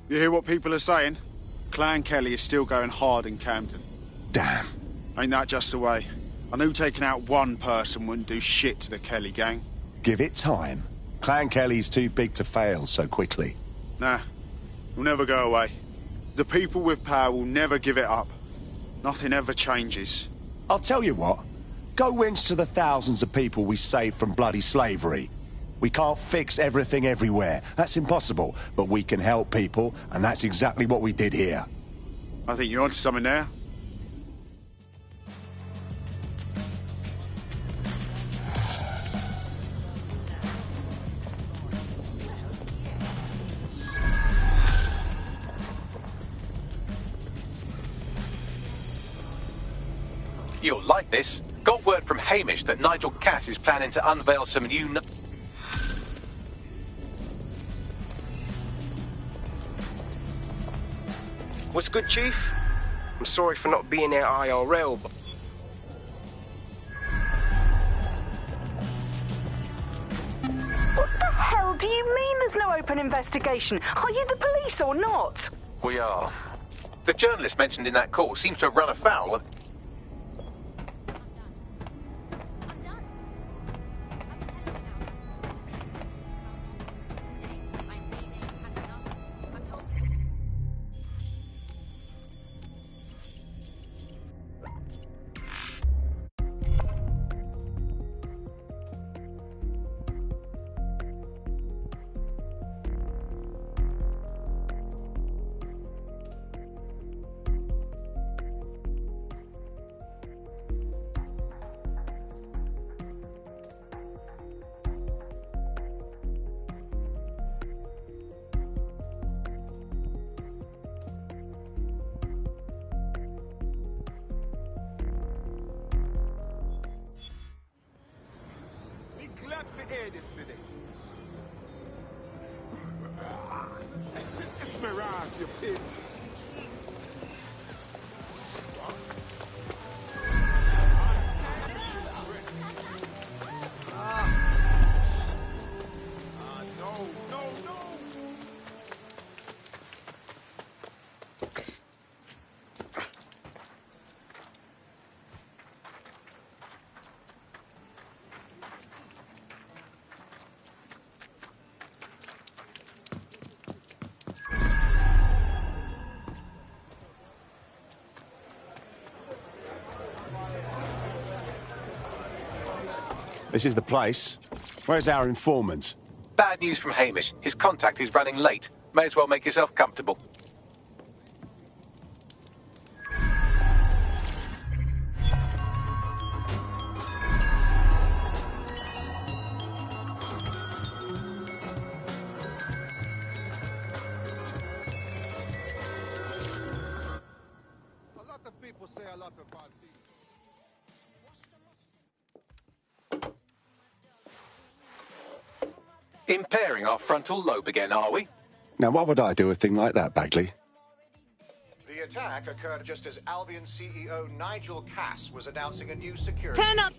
You hear what people are saying? Clan Kelly is still going hard in Camden. Damn. Ain't that just the way? I knew taking out one person wouldn't do shit to the Kelly gang. Give it time. Clan Kelly's too big to fail so quickly. Nah, we'll never go away. The people with power will never give it up. Nothing ever changes. I'll tell you what. Go winch to the thousands of people we saved from bloody slavery. We can't fix everything everywhere. That's impossible. But we can help people, and that's exactly what we did here. I think you're onto something there. You'll like this. Got word from Hamish that Nigel Cass is planning to unveil some new... What's good, Chief? I'm sorry for not being there IRL, but... What the hell do you mean there's no open investigation? Are you the police or not? We are. The journalist mentioned in that call seems to have run afoul of... Glad to hear this today. Esperance, you pig. This is the place. Where's our informant? Bad news from Hamish. His contact is running late. May as well make yourself comfortable. A lot of people say a lot about things. Impairing our frontal lobe again, are we? Now, what would I do a thing like that, Bagley? The attack occurred just as Albion CEO Nigel Cass was announcing a new security... Turn up!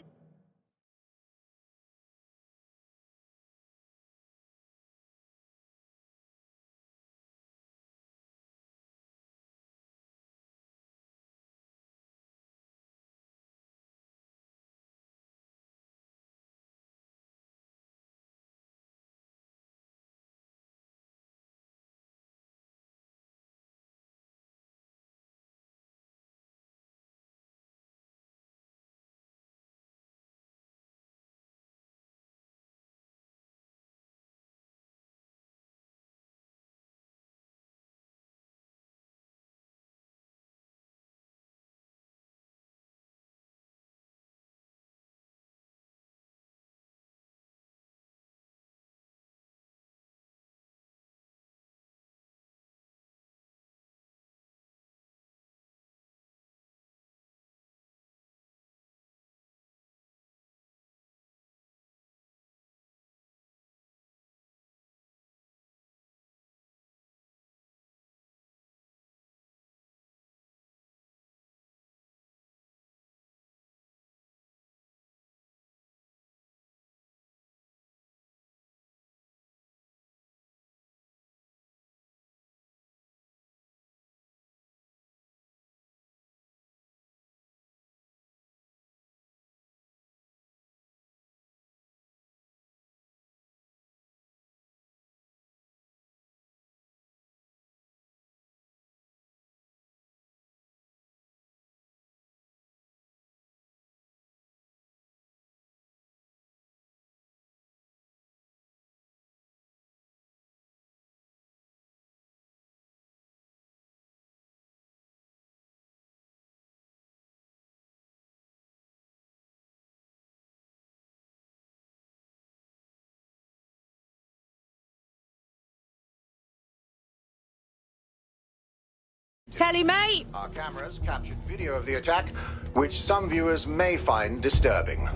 Telly, mate. Our cameras captured video of the attack, which some viewers may find disturbing.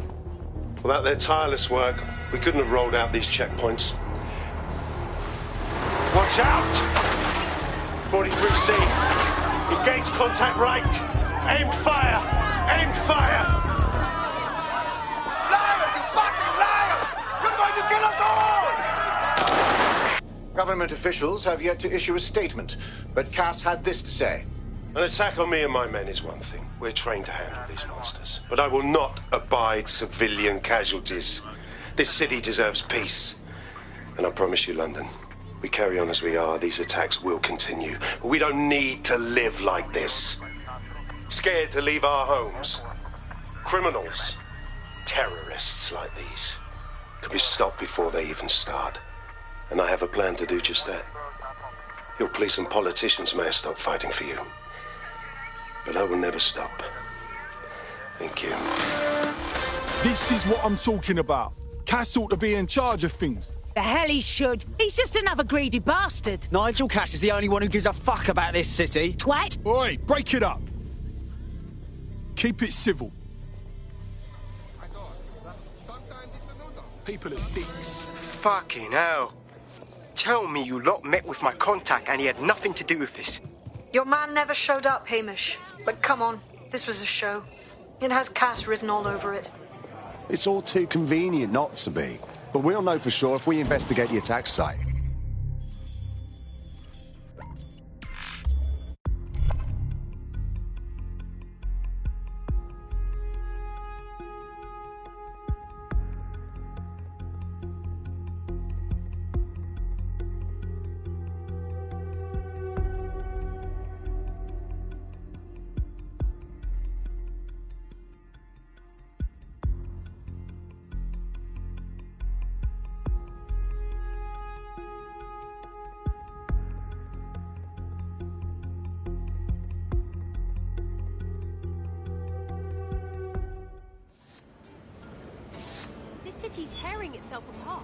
Without their tireless work, we couldn't have rolled out these checkpoints. Watch out! 43C. Engage contact right. Aimed fire. Aimed fire. Liar, you fucking liar! You're going to kill us all! Government officials have yet to issue a statement, but Cass had this to say. An attack on me and my men is one thing. We're trained to handle these monsters. But I will not abide civilian casualties. This city deserves peace. And I promise you, London, we carry on as we are, these attacks will continue. We don't need to live like this. Scared to leave our homes. Criminals, terrorists like these, can be stopped before they even start. And I have a plan to do just that. Your police and politicians may have stopped fighting for you. But I will never stop. Thank you. This is what I'm talking about. Cass ought to be in charge of things. The hell he should. He's just another greedy bastard. Nigel Cass is the only one who gives a fuck about this city. Twat. Oi, break it up. Keep it civil. People are dicks. Fucking hell. Tell me you lot met with my contact and he had nothing to do with this. Your man never showed up, Hamish. But come on, this was a show. It has Cass written all over it. It's all too convenient not to be. But we'll know for sure if we investigate the attack site. This city's tearing itself apart.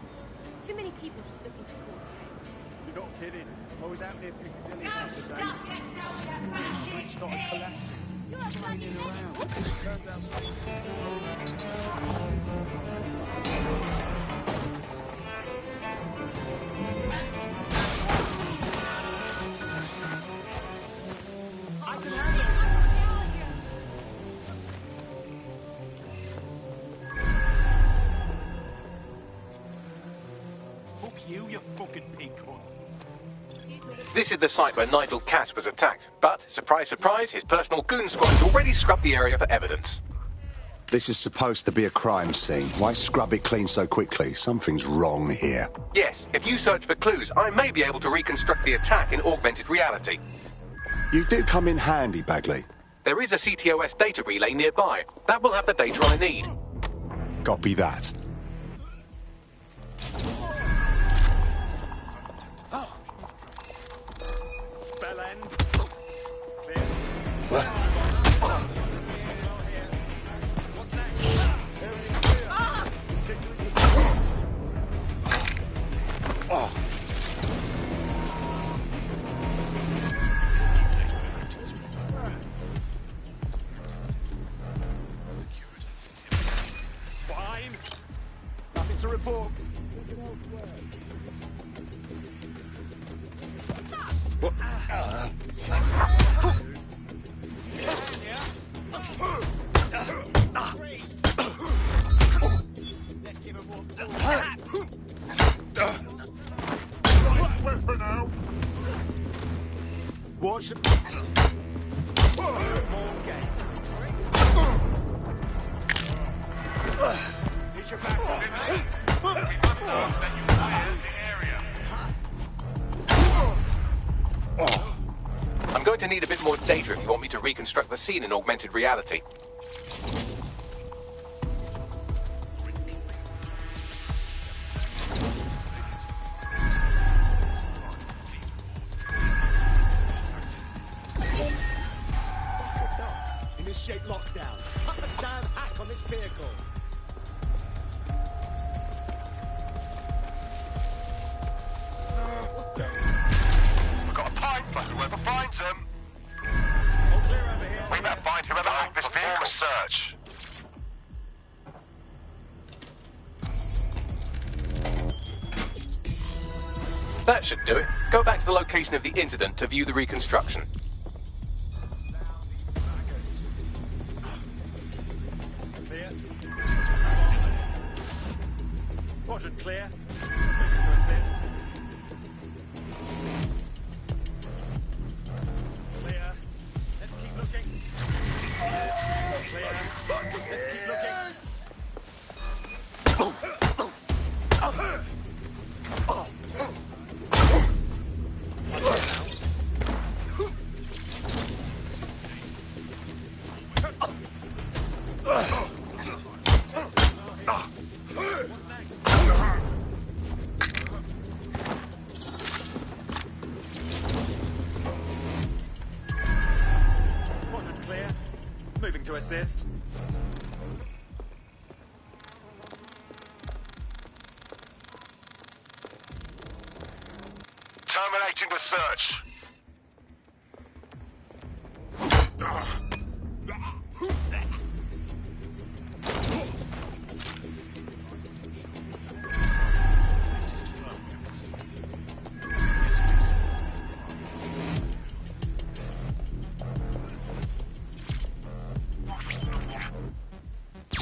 Too many people just looking to cause chaos. You're not kidding. I was out near Piccadilly Go a couple of days stuff ago. yourself, you The fascist! street started collapsing. You're a bloody around. Turns out I can handle it. Fuck you, you fucking pig cunt. This is the site where Nigel Cass was attacked, but, surprise, surprise, his personal goon squad has already scrubbed the area for evidence. This is supposed to be a crime scene. Why scrub it clean so quickly? Something's wrong here. Yes, if you search for clues, I may be able to reconstruct the attack in augmented reality. You do come in handy, Bagley. There is a CTOS data relay nearby. That will have the data I need. Copy that. Bell end. Fine. Nothing to report. Watch. Here's your I'm going to need a bit more data if you want me to reconstruct the scene in augmented reality. Initiate lockdown. Cut the damn hack on this vehicle. We've got a pipe for whoever finds them. search. That should do it. Go back to the location of the incident to view the reconstruction. Clear. Quadrant clear. Moving to assist. Clear. Let's keep looking. Clear. Let's keep looking. Quadrant clear. Moving to assist. Terminating the search.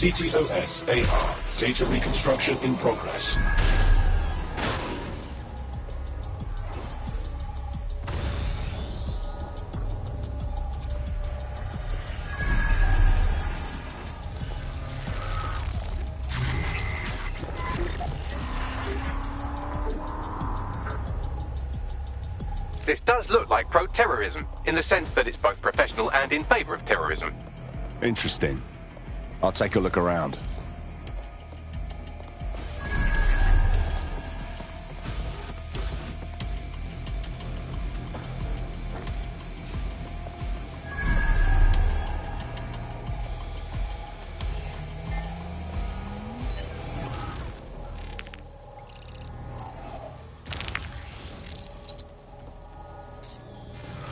CTOS AR. Data reconstruction in progress. This does look like pro-terrorism, in the sense that it's both professional and in favor of terrorism. Interesting. I'll take a look around.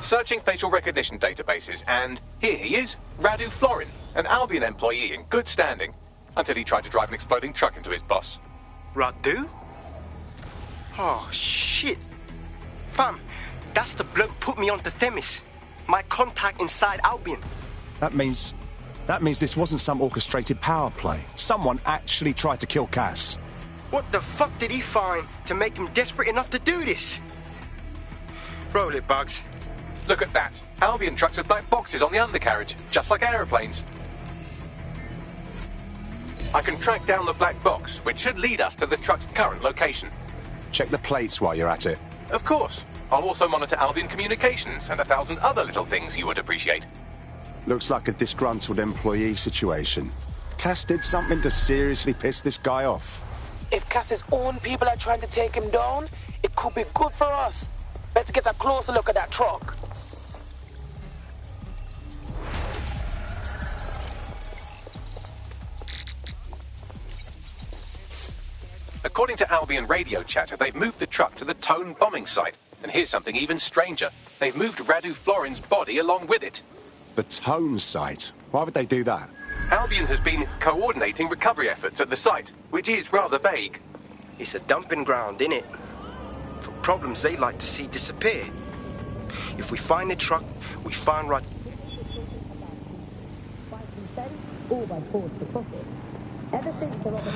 Searching facial recognition databases, and here he is, Radu Florin, an Albion employee in good standing, until he tried to drive an exploding truck into his boss. Radu? Oh, shit. Fam, that's the bloke put me onto Themis. My contact inside Albion. That means this wasn't some orchestrated power play. Someone actually tried to kill Cass. What the fuck did he find to make him desperate enough to do this? Roll it, Bugs. Look at that. Albion trucks with black boxes on the undercarriage, just like aeroplanes. I can track down the black box, which should lead us to the truck's current location. Check the plates while you're at it. Of course. I'll also monitor Albion communications and 1,000 other little things you would appreciate. Looks like a disgruntled employee situation. Cass did something to seriously piss this guy off. If Cass's own people are trying to take him down, it could be good for us. Let's get a closer look at that truck. According to Albion radio chatter, they've moved the truck to the Tone bombing site. And here's something even stranger. They've moved Radu Florin's body along with it. The Tone site? Why would they do that? Albion has been coordinating recovery efforts at the site, which is rather vague. It's a dumping ground, innit? For problems they like to see disappear. If we find the truck, we find Radu. All by force to profit. Ever since the Robert